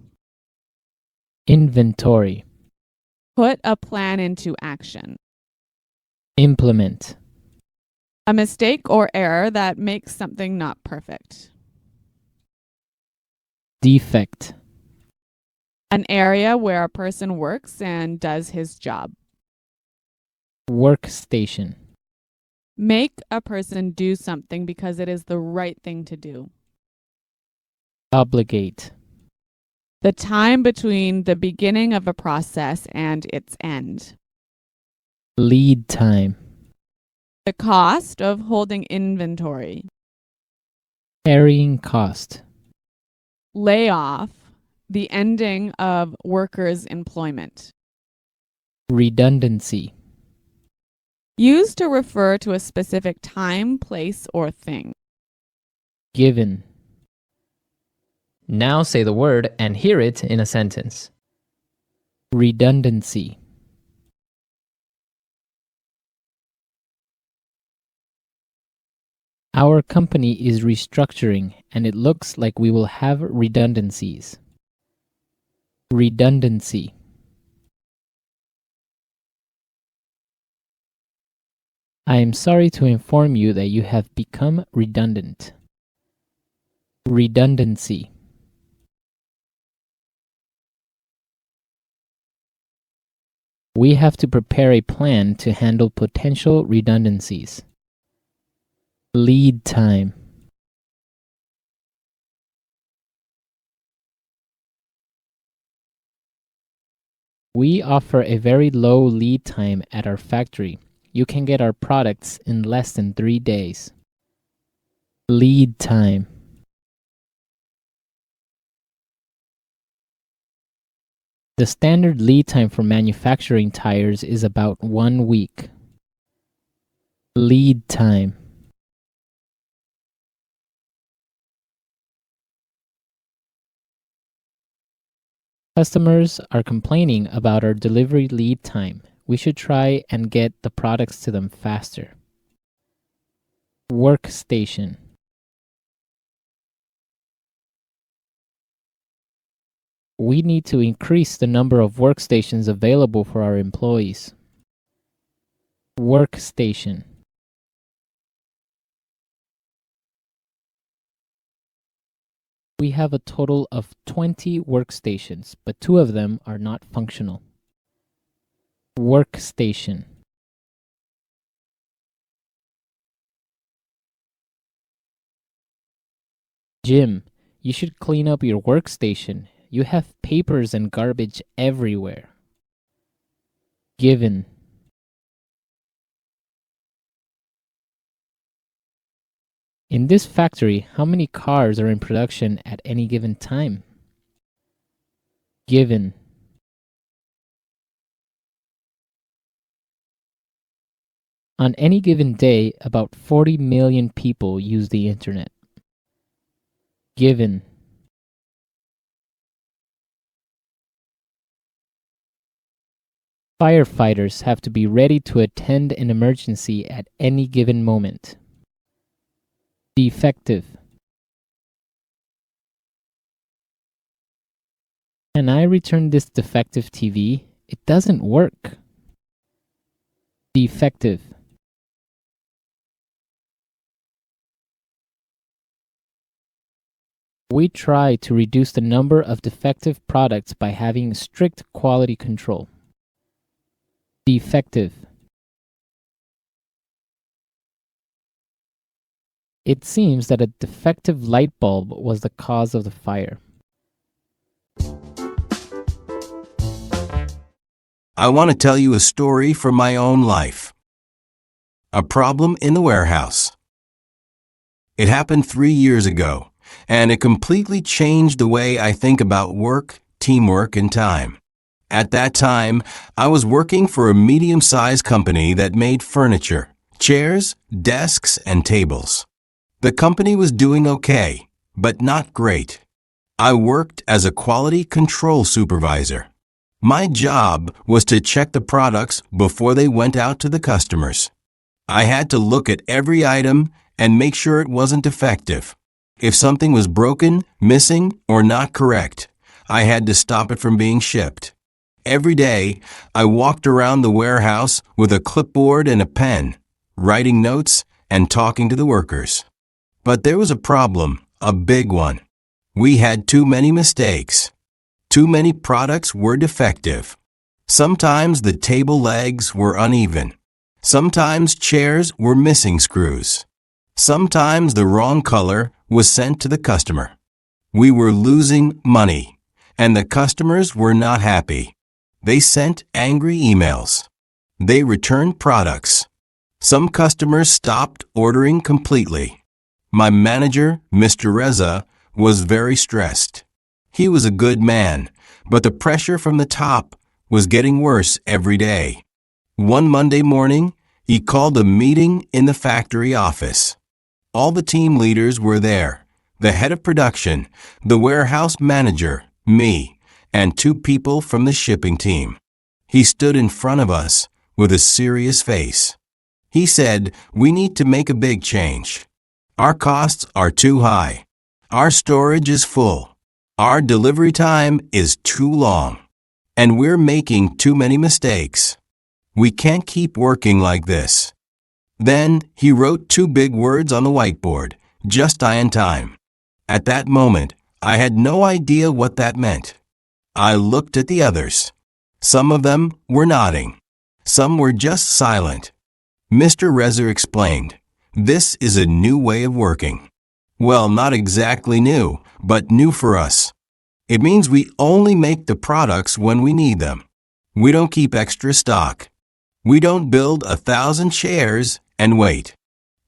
Inventory. Put a plan into action. Implement. A mistake or error that makes something not perfect. Defect. An area where a person works and does his job. Workstation. Make a person do something because it is the right thing to do. Obligate. The time between the beginning of a process and its end. Lead time. The cost of holding inventory. Carrying cost. Layoff, the ending of workers' employment. Redundancy. Used to refer to a specific time, place, or thing. Given. Now say the word and hear it in a sentence. Redundancy. Our company is restructuring and it looks like we will have redundancies. Redundancy. I am sorry to inform you that you have become redundant. Redundancy. We have to prepare a plan to handle potential redundancies. Lead time. We offer a very low lead time at our factory. You can get our products in less than 3 days. Lead time. The standard lead time for manufacturing tires is about 1 week. Lead time. Customers are complaining about our delivery lead time. We should try and get the products to them faster. Workstation. We need to increase the number of workstations available for our employees. Workstation. We have a total of 20 workstations, but 2 of them are not functional. Workstation. Jim, you should clean up your workstation. You have papers and garbage everywhere. Given. In this factory, how many cars are in production at any given time? Given. On any given day, about 40 million people use the internet. Given. Firefighters have to be ready to attend an emergency at any given moment. Defective. Can I return this defective TV? It doesn't work. Defective. We try to reduce the number of defective products by having strict quality control. Defective. It seems that a defective light bulb was the cause of the fire. I want to tell you a story from my own life. A problem in the warehouse. It happened 3 years ago, and it completely changed the way I think about work, teamwork, and time. At that time, I was working for a medium-sized company that made furniture, chairs, desks, and tables. The company was doing okay, but not great. I worked as a quality control supervisor. My job was to check the products before they went out to the customers. I had to look at every item and make sure it wasn't defective. If something was broken, missing, or not correct, I had to stop it from being shipped. Every day, I walked around the warehouse with a clipboard and a pen, writing notes and talking to the workers. But there was a problem, a big one. We had too many mistakes. Too many products were defective. Sometimes the table legs were uneven. Sometimes chairs were missing screws. Sometimes the wrong color was sent to the customer. We were losing money, and the customers were not happy. They sent angry emails. They returned products. Some customers stopped ordering completely. My manager, Mr. Reza, was very stressed. He was a good man, but the pressure from the top was getting worse every day. One Monday morning, he called a meeting in the factory office. All the team leaders were there, the head of production, the warehouse manager, me, and 2 people from the shipping team. He stood in front of us with a serious face. He said, "We need to make a big change. Our costs are too high. Our storage is full. Our delivery time is too long. And we're making too many mistakes. We can't keep working like this." Then he wrote 2 big words on the whiteboard, "Just in time." At that moment, I had no idea what that meant. I looked at the others. Some of them were nodding. Some were just silent. Mr. Reza explained, "This is a new way of working." Well, not exactly new, but new for us. It means we only make the products when we need them. We don't keep extra stock. We don't build 1,000 chairs and wait.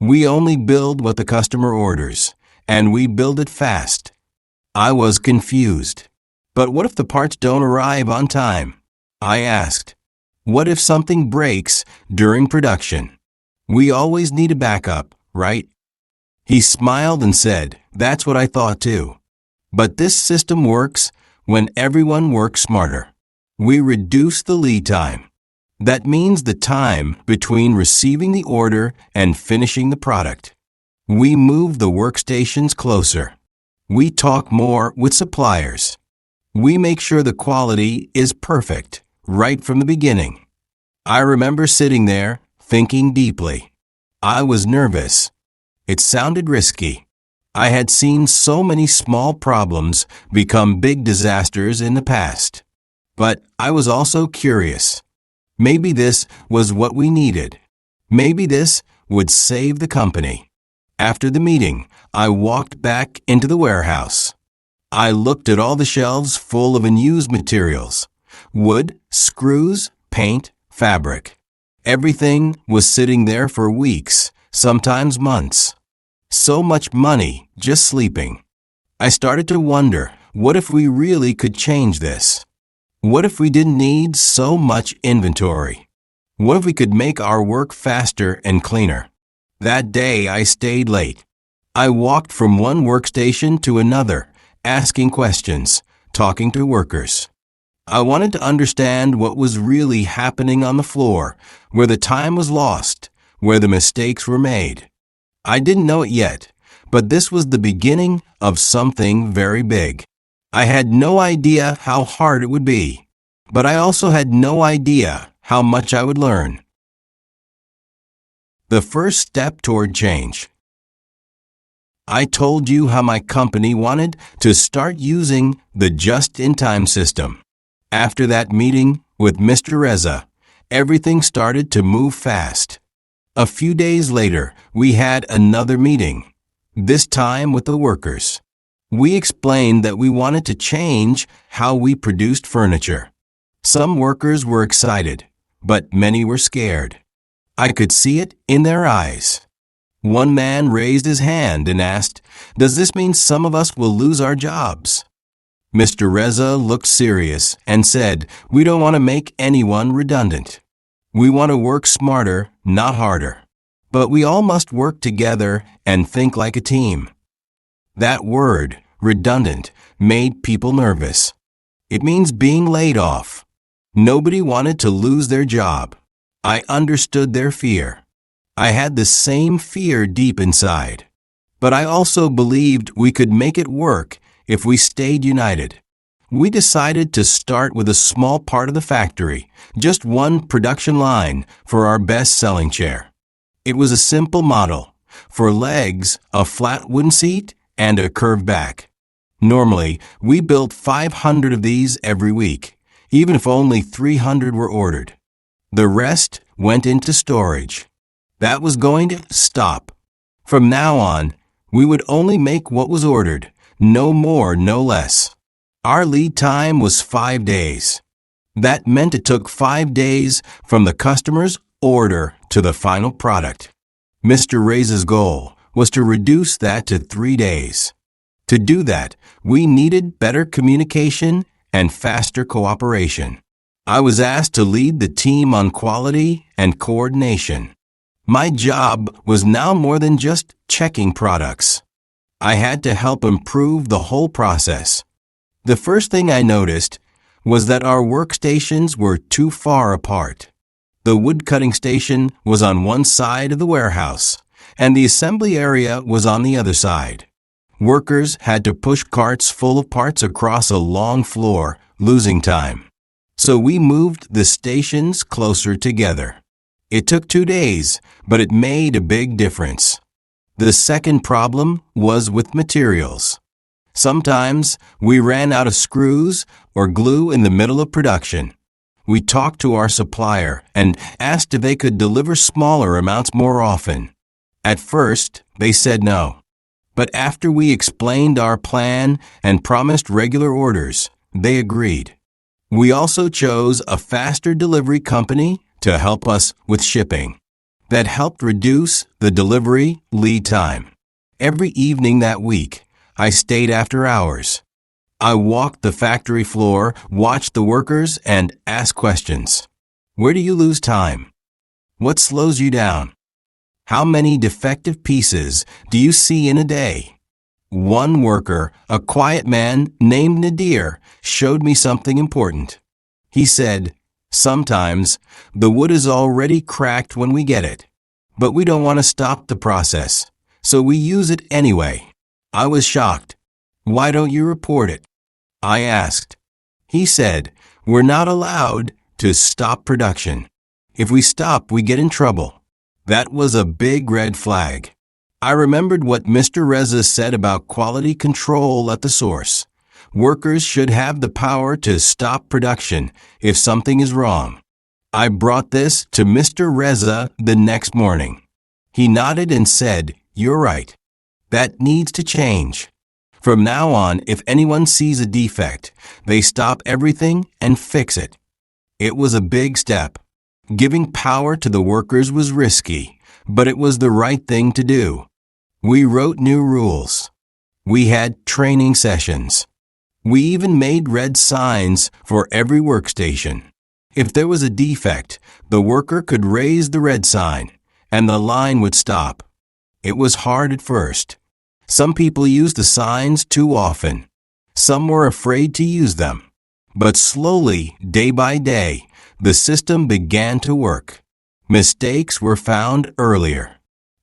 We only build what the customer orders, and we build it fast. I was confused. But what if the parts don't arrive on time? I asked. What if something breaks during production? We always need a backup, right? He smiled and said, "That's what I thought too. But this system works when everyone works smarter. We reduce the lead time. That means the time between receiving the order and finishing the product. We move the workstations closer. We talk more with suppliers. We make sure the quality is perfect right from the beginning." I remember sitting there, thinking deeply. I was nervous. It sounded risky. I had seen so many small problems become big disasters in the past. But I was also curious. Maybe this was what we needed. Maybe this would save the company. After the meeting, I walked back into the warehouse. I looked at all the shelves full of unused materials: wood, screws, paint, fabric. Everything was sitting there for weeks, sometimes months. So much money just sleeping. I started to wonder, what if we really could change this? What if we didn't need so much inventory? What if we could make our work faster and cleaner? That day I stayed late. I walked from one workstation to another, asking questions, talking to workers. I wanted to understand what was really happening on the floor, where the time was lost, where the mistakes were made. I didn't know it yet, but this was the beginning of something very big. I had no idea how hard it would be, but I also had no idea how much I would learn. The first step toward change. I told you how my company wanted to start using the just-in-time system. After that meeting with Mr. Reza, everything started to move fast. A few days later, we had another meeting, this time with the workers. We explained that we wanted to change how we produced furniture. Some workers were excited, but many were scared. I could see it in their eyes. One man raised his hand and asked, "Does this mean some of us will lose our jobs?" Mr. Reza looked serious and said, "We don't want to make anyone redundant. We want to work smarter, not harder. But we all must work together and think like a team." That word, redundant, made people nervous. It means being laid off. Nobody wanted to lose their job. I understood their fear. I had the same fear deep inside. But I also believed we could make it work if we stayed united. We decided to start with a small part of the factory, just one production line for our best-selling chair. It was a simple model. For legs, a flat wooden seat and a curved back. Normally, we built 500 of these every week, even if only 300 were ordered. The rest went into storage. That was going to stop. From now on, we would only make what was ordered, no more, no less. Our lead time was 5 days. That meant it took 5 days from the customer's order to the final product. Mr. Reza's goal was to reduce that to 3 days. To do that, we needed better communication and faster cooperation. I was asked to lead the team on quality and coordination. My job was now more than just checking products. I had to help improve the whole process. The first thing I noticed was that our workstations were too far apart. The wood-cutting station was on one side of the warehouse, and the assembly area was on the other side. Workers had to push carts full of parts across a long floor, losing time. So we moved the stations closer together. It took 2 days, but it made a big difference. The second problem was with materials. Sometimes we ran out of screws or glue in the middle of production. We talked to our supplier and asked if they could deliver smaller amounts more often. At first, they said no. But after we explained our plan and promised regular orders, they agreed. We also chose a faster delivery company to help us with shipping. That helped reduce the delivery lead time. Every evening that week, I stayed after hours. I walked the factory floor, watched the workers, and asked questions. Where do you lose time? What slows you down? How many defective pieces do you see in a day? One worker, a quiet man named Nadir, showed me something important. He said, "Sometimes the wood is already cracked when we get it, but we don't want to stop the process, so we use it anyway." I was shocked. "Why don't you report it?" I asked. He said, "We're not allowed to stop production. If we stop, we get in trouble." That was a big red flag. I remembered what Mr. Reza said about quality control at the source. Workers should have the power to stop production if something is wrong. I brought this to Mr. Reza the next morning. He nodded and said, "You're right. That needs to change. From now on, if anyone sees a defect, they stop everything and fix it." It was a big step. Giving power to the workers was risky, but it was the right thing to do. We wrote new rules. We had training sessions. We even made red signs for every workstation. If there was a defect, the worker could raise the red sign, and the line would stop. It was hard at first. Some people used the signs too often. Some were afraid to use them. But slowly, day by day, the system began to work. Mistakes were found earlier.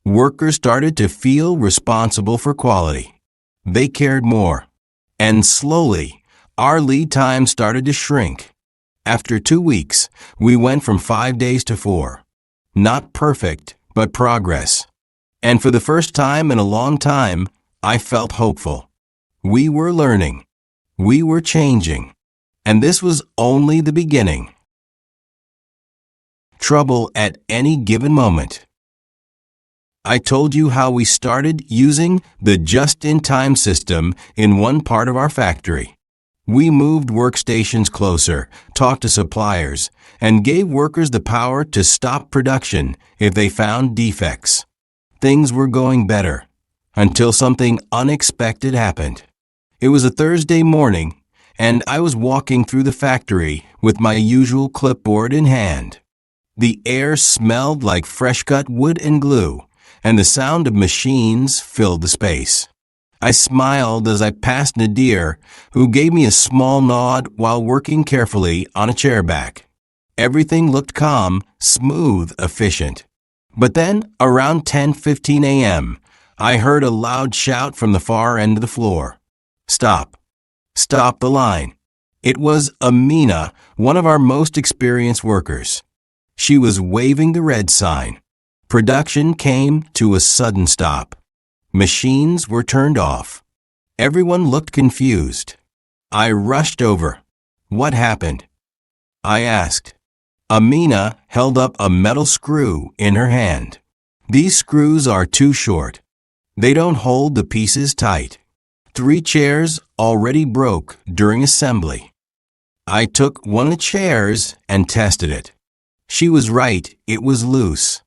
Workers started to feel responsible for quality. They cared more. And slowly, our lead time started to shrink. After 2 weeks, we went from 5 days to 4. Not perfect, but progress. And for the first time in a long time, I felt hopeful. We were learning. We were changing. And this was only the beginning. Trouble at any given moment. I told you how we started using the just-in-time system in one part of our factory. We moved workstations closer, talked to suppliers, and gave workers the power to stop production if they found defects. Things were going better until something unexpected happened. It was a Thursday morning, and I was walking through the factory with my usual clipboard in hand. The air smelled like fresh-cut wood and glue, and the sound of machines filled the space. I smiled as I passed Nadir, who gave me a small nod while working carefully on a chair back. Everything looked calm, smooth, efficient. But then, around 10:15 a.m., I heard a loud shout from the far end of the floor. "Stop. Stop the line." It was Amina, one of our most experienced workers. She was waving the red sign. Production came to a sudden stop. Machines were turned off. Everyone looked confused. I rushed over. "What happened?" I asked. Amina held up a metal screw in her hand. "These screws are too short. They don't hold the pieces tight. 3 chairs already broke during assembly." I took one of the chairs and tested it. She was right, it was loose.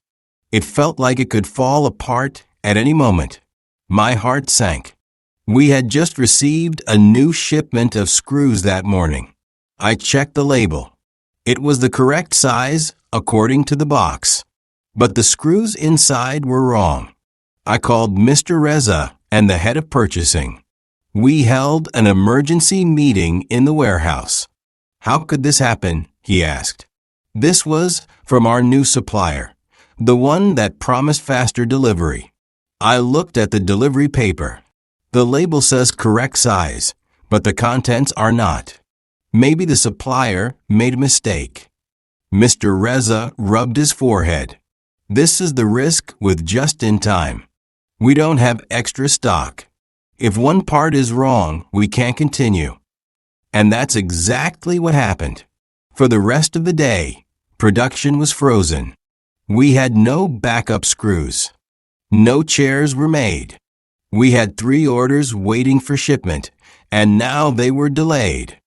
It felt like it could fall apart at any moment. My heart sank. We had just received a new shipment of screws that morning. I checked the label. It was the correct size according to the box, but the screws inside were wrong. I called Mr. Reza and the head of purchasing. We held an emergency meeting in the warehouse. How could this happen? He asked. This was from our new supplier, the one that promised faster delivery. I looked at the delivery paper. The label says correct size, but the contents are not. Maybe the supplier made a mistake. Mr. Reza rubbed his forehead. This is the risk with just-in-time. We don't have extra stock. If one part is wrong, we can't continue. And that's exactly what happened. For the rest of the day, production was frozen. We had no backup screws. No chairs were made. We had 3 orders waiting for shipment, and now they were delayed.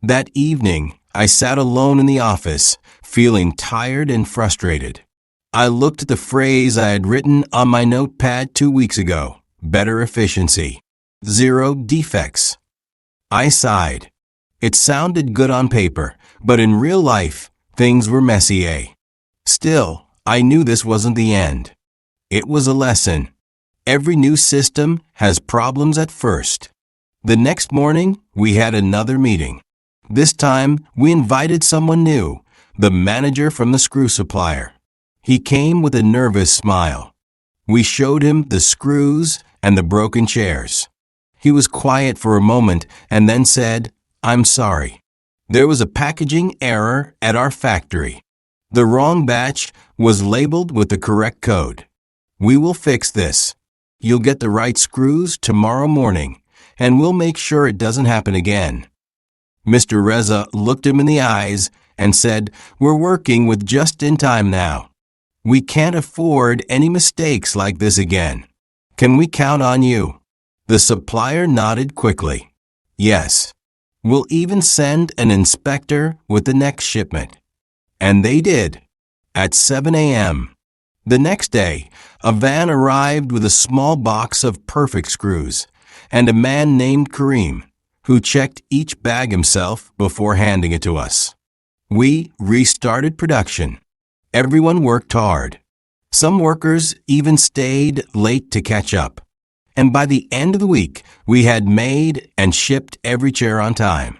That evening, I sat alone in the office, feeling tired and frustrated. I looked at the phrase I had written on my notepad 2 weeks ago, better efficiency, 0 defects. I sighed. It sounded good on paper, but in real life, things were messy, eh? Still, I knew this wasn't the end. It was a lesson. Every new system has problems at first. The next morning, we had another meeting. This time, we invited someone new, the manager from the screw supplier. He came with a nervous smile. We showed him the screws and the broken chairs. He was quiet for a moment and then said, "I'm sorry. There was a packaging error at our factory. The wrong batch was labeled with the correct code. We will fix this. You'll get the right screws tomorrow morning, and we'll make sure it doesn't happen again." Mr. Reza looked him in the eyes and said, "We're working with just-in-time now. We can't afford any mistakes like this again. Can we count on you?" The supplier nodded quickly. "Yes. We'll even send an inspector with the next shipment." And they did, at 7 a.m. The next day, a van arrived with a small box of perfect screws, and a man named Kareem, who checked each bag himself before handing it to us. We restarted production. Everyone worked hard. Some workers even stayed late to catch up. And by the end of the week, we had made and shipped every chair on time.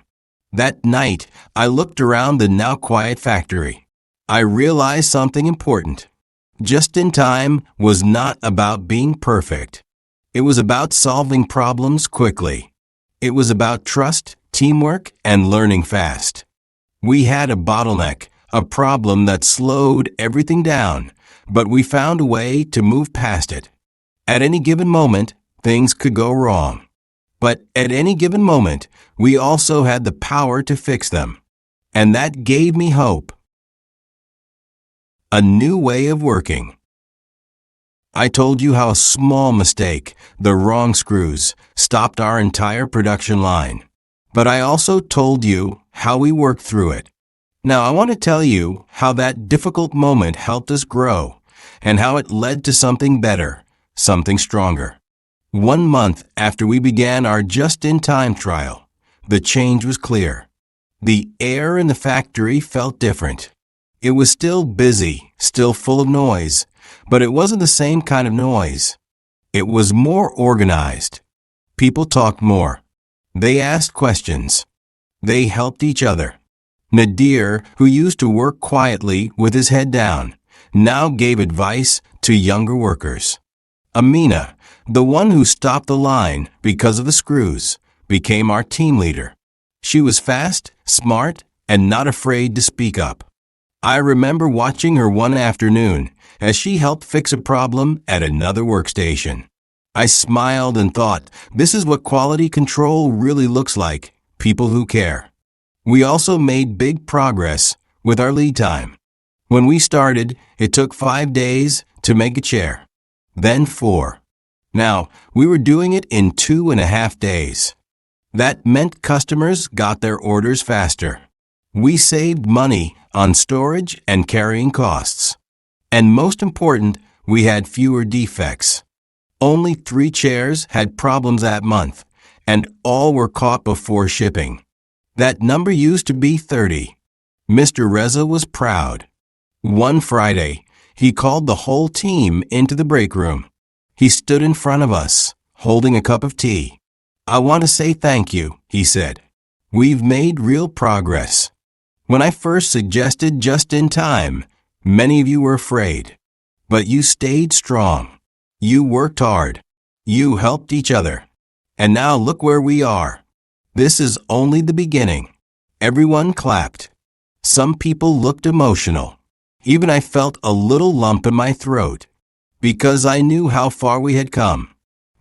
That night, I looked around the now quiet factory. I realized something important. Just in time was not about being perfect. It was about solving problems quickly. It was about trust, teamwork, and learning fast. We had a bottleneck, a problem that slowed everything down, but we found a way to move past it. At any given moment, things could go wrong. But at any given moment, we also had the power to fix them. And that gave me hope. A new way of working. I told you how a small mistake, the wrong screws, stopped our entire production line. But I also told you how we worked through it. Now I want to tell you how that difficult moment helped us grow and how it led to something better, something stronger. 1 month after we began our just-in-time trial, the change was clear. The air in the factory felt different. It was still busy, still full of noise, but it wasn't the same kind of noise. It was more organized. People talked more. They asked questions. They helped each other. Nadir, who used to work quietly with his head down, now gave advice to younger workers. Amina, the one who stopped the line because of the screws, became our team leader. She was fast, smart, and not afraid to speak up. I remember watching her one afternoon as she helped fix a problem at another workstation. I smiled and thought, this is what quality control really looks like, people who care. We also made big progress with our lead time. When we started, it took 5 days to make a chair, then 4. Now, we were doing it in 2.5 days. That meant customers got their orders faster. We saved money on storage and carrying costs. And most important, we had fewer defects. Only 3 chairs had problems that month, and all were caught before shipping. That number used to be 30. Mr. Reza was proud. One Friday, he called the whole team into the break room. He stood in front of us, holding a cup of tea. "I want to say thank you," he said. "We've made real progress. When I first suggested just in time, many of you were afraid. But you stayed strong. You worked hard. You helped each other. And now look where we are. This is only the beginning." Everyone clapped. Some people looked emotional. Even I felt a little lump in my throat, because I knew how far we had come.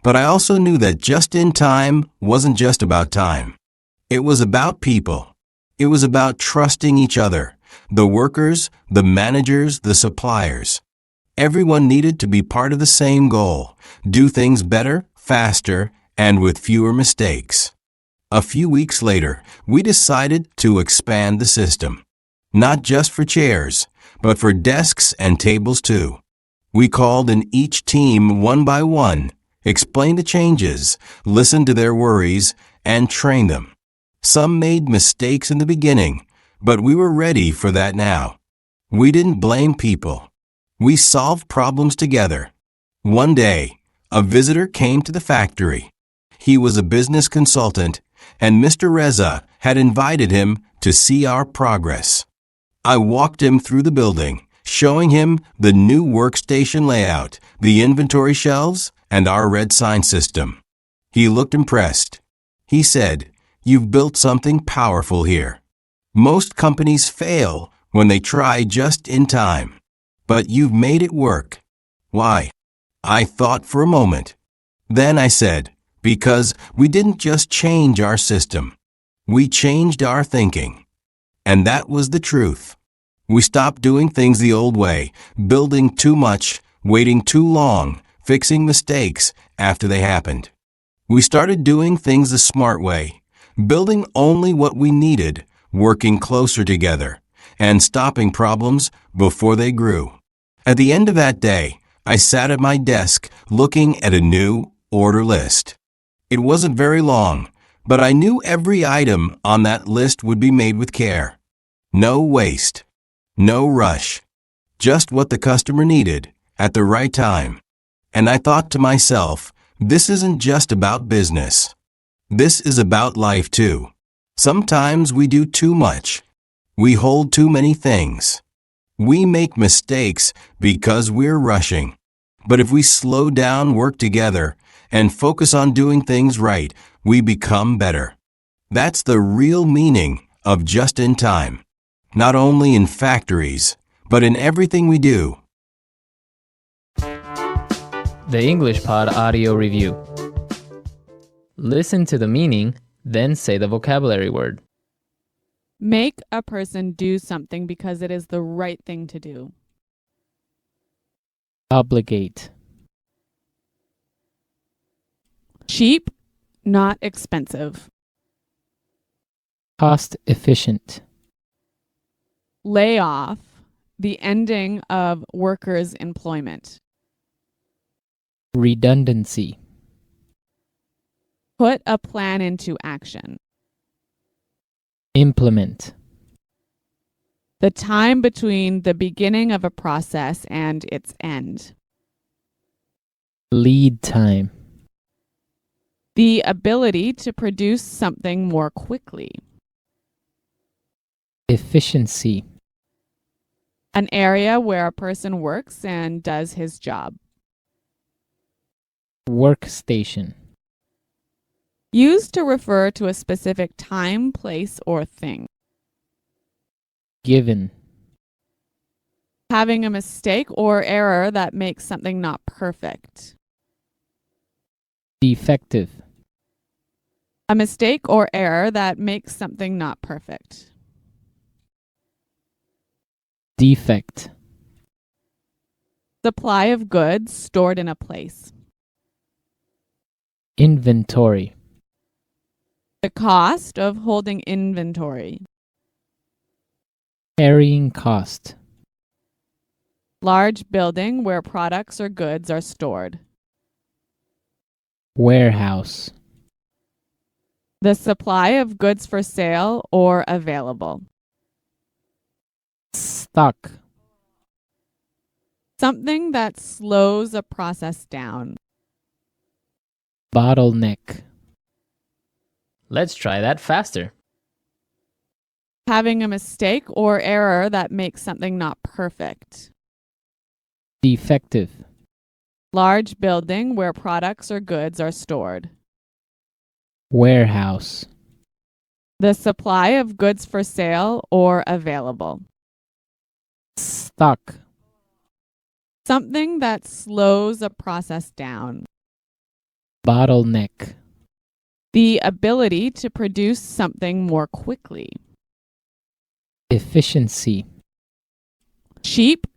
But I also knew that just in time wasn't just about time. It was about people. It was about trusting each other, the workers, the managers, the suppliers. Everyone needed to be part of the same goal: do things better, faster, and with fewer mistakes. A few weeks later, we decided to expand the system. Not just for chairs, but for desks and tables too. We called in each team one by one, explained the changes, listened to their worries, and trained them. Some made mistakes in the beginning, but we were ready for that now. We didn't blame people. We solved problems together. One day, a visitor came to the factory. He was a business consultant, and Mr. Reza had invited him to see our progress. I walked him through the building, showing him the new workstation layout, the inventory shelves, and our red sign system. He looked impressed. He said, "You've built something powerful here. Most companies fail when they try just in time, but you've made it work." "Why?" I thought for a moment. Then I said, "Because we didn't just change our system. We changed our thinking." And that was the truth. We stopped doing things the old way, building too much, waiting too long, fixing mistakes after they happened. We started doing things the smart way, building only what we needed, working closer together, and stopping problems before they grew. At the end of that day, I sat at my desk looking at a new order list. It wasn't very long, but I knew every item on that list would be made with care. No waste, no rush, just what the customer needed at the right time. And I thought to myself, this isn't just about business. This is about life too. Sometimes we do too much. We hold too many things. We make mistakes because we're rushing. But if we slow down, work together, and focus on doing things right, we become better. That's the real meaning of just in time, not only in factories, but in everything we do. The English Pod audio review. Listen to the meaning, then say the vocabulary word. Make a person do something because it is the right thing to do. Obligate. Cheap, not expensive. Cost efficient. Lay off, the ending of workers' employment. Redundancy. Put a plan into action. Implement. The time between the beginning of a process and its end. Lead time. The ability to produce something more quickly. Efficiency. An area where a person works and does his job. Workstation. Used to refer to a specific time, place, or thing. Given. Having a mistake or error that makes something not perfect. Defective. A mistake or error that makes something not perfect. Defect. Supply of goods stored in a place. Inventory. The cost of holding inventory. Carrying cost. Large building where products or goods are stored. Warehouse. The supply of goods for sale or available. Stock. Something that slows a process down. Bottleneck. Let's try that faster. Having a mistake or error that makes something not perfect. Defective. Large building where products or goods are stored. Warehouse. The supply of goods for sale or available. Stock. Something that slows a process down. Bottleneck. The ability to produce something more quickly. Efficiency. Cheap,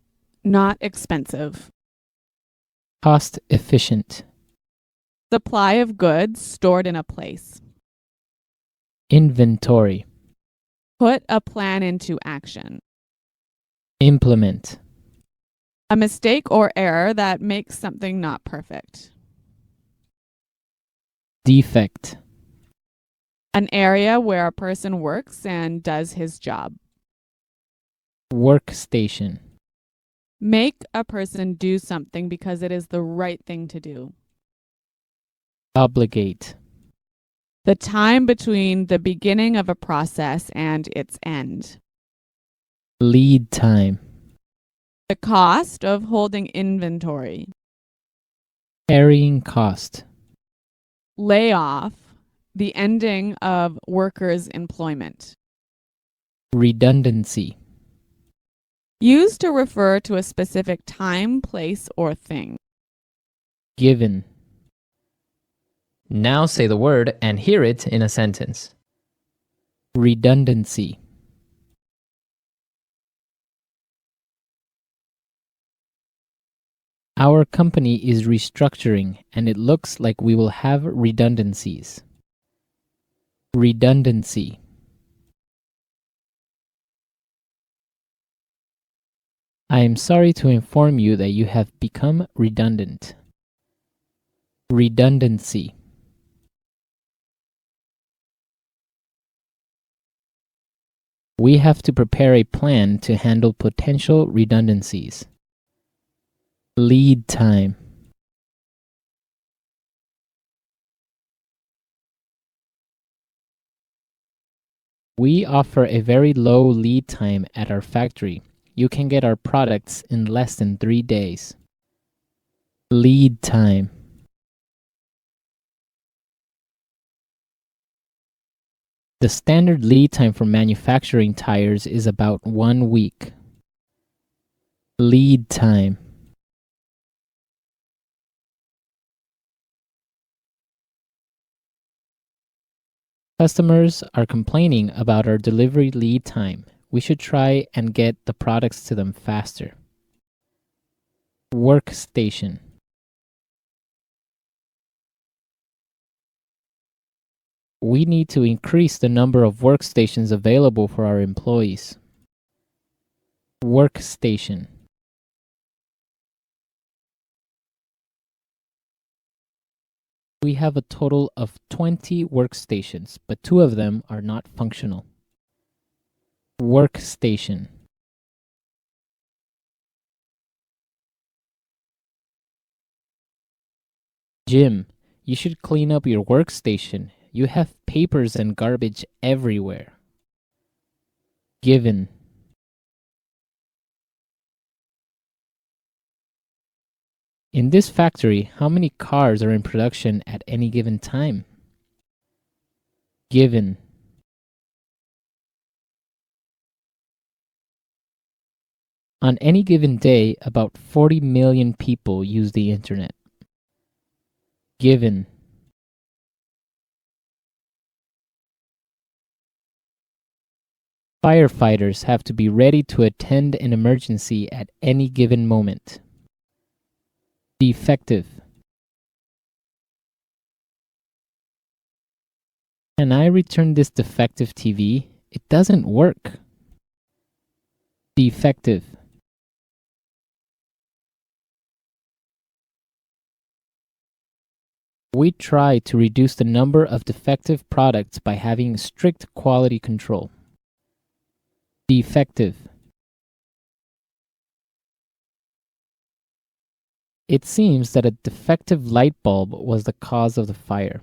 not expensive. Cost efficient. Supply of goods stored in a place. Inventory. Put a plan into action. Implement. A mistake or error that makes something not perfect. Defect. An area where a person works and does his job. Workstation. Make a person do something because it is the right thing to do. Obligate. The time between the beginning of a process and its end. Lead time. The cost of holding inventory. Carrying cost. Layoff. The ending of workers' employment. Redundancy. Used to refer to a specific time, place, or thing. Given. Now say the word and hear it in a sentence. Redundancy. Our company is restructuring and it looks like we will have redundancies. Redundancy. I am sorry to inform you that you have become redundant. Redundancy. We have to prepare a plan to handle potential redundancies. Lead time. We offer a very low lead time at our factory. You can get our products in less than 3 days. Lead time. The standard lead time for manufacturing tires is about 1 week. Lead time. Customers are complaining about our delivery lead time. We should try and get the products to them faster. Workstation. We need to increase the number of workstations available for our employees. Workstation. We have a total of 20 workstations, but 2 of them are not functional. Workstation. Jim, you should clean up your workstation. You have papers and garbage everywhere. Given. In this factory, how many cars are in production at any given time? Given. On any given day, about 40 million people use the internet. Given. Firefighters have to be ready to attend an emergency at any given moment. Defective. Can I return this defective TV? It doesn't work. Defective. We try to reduce the number of defective products by having strict quality control. Defective. It seems that a defective light bulb was the cause of the fire.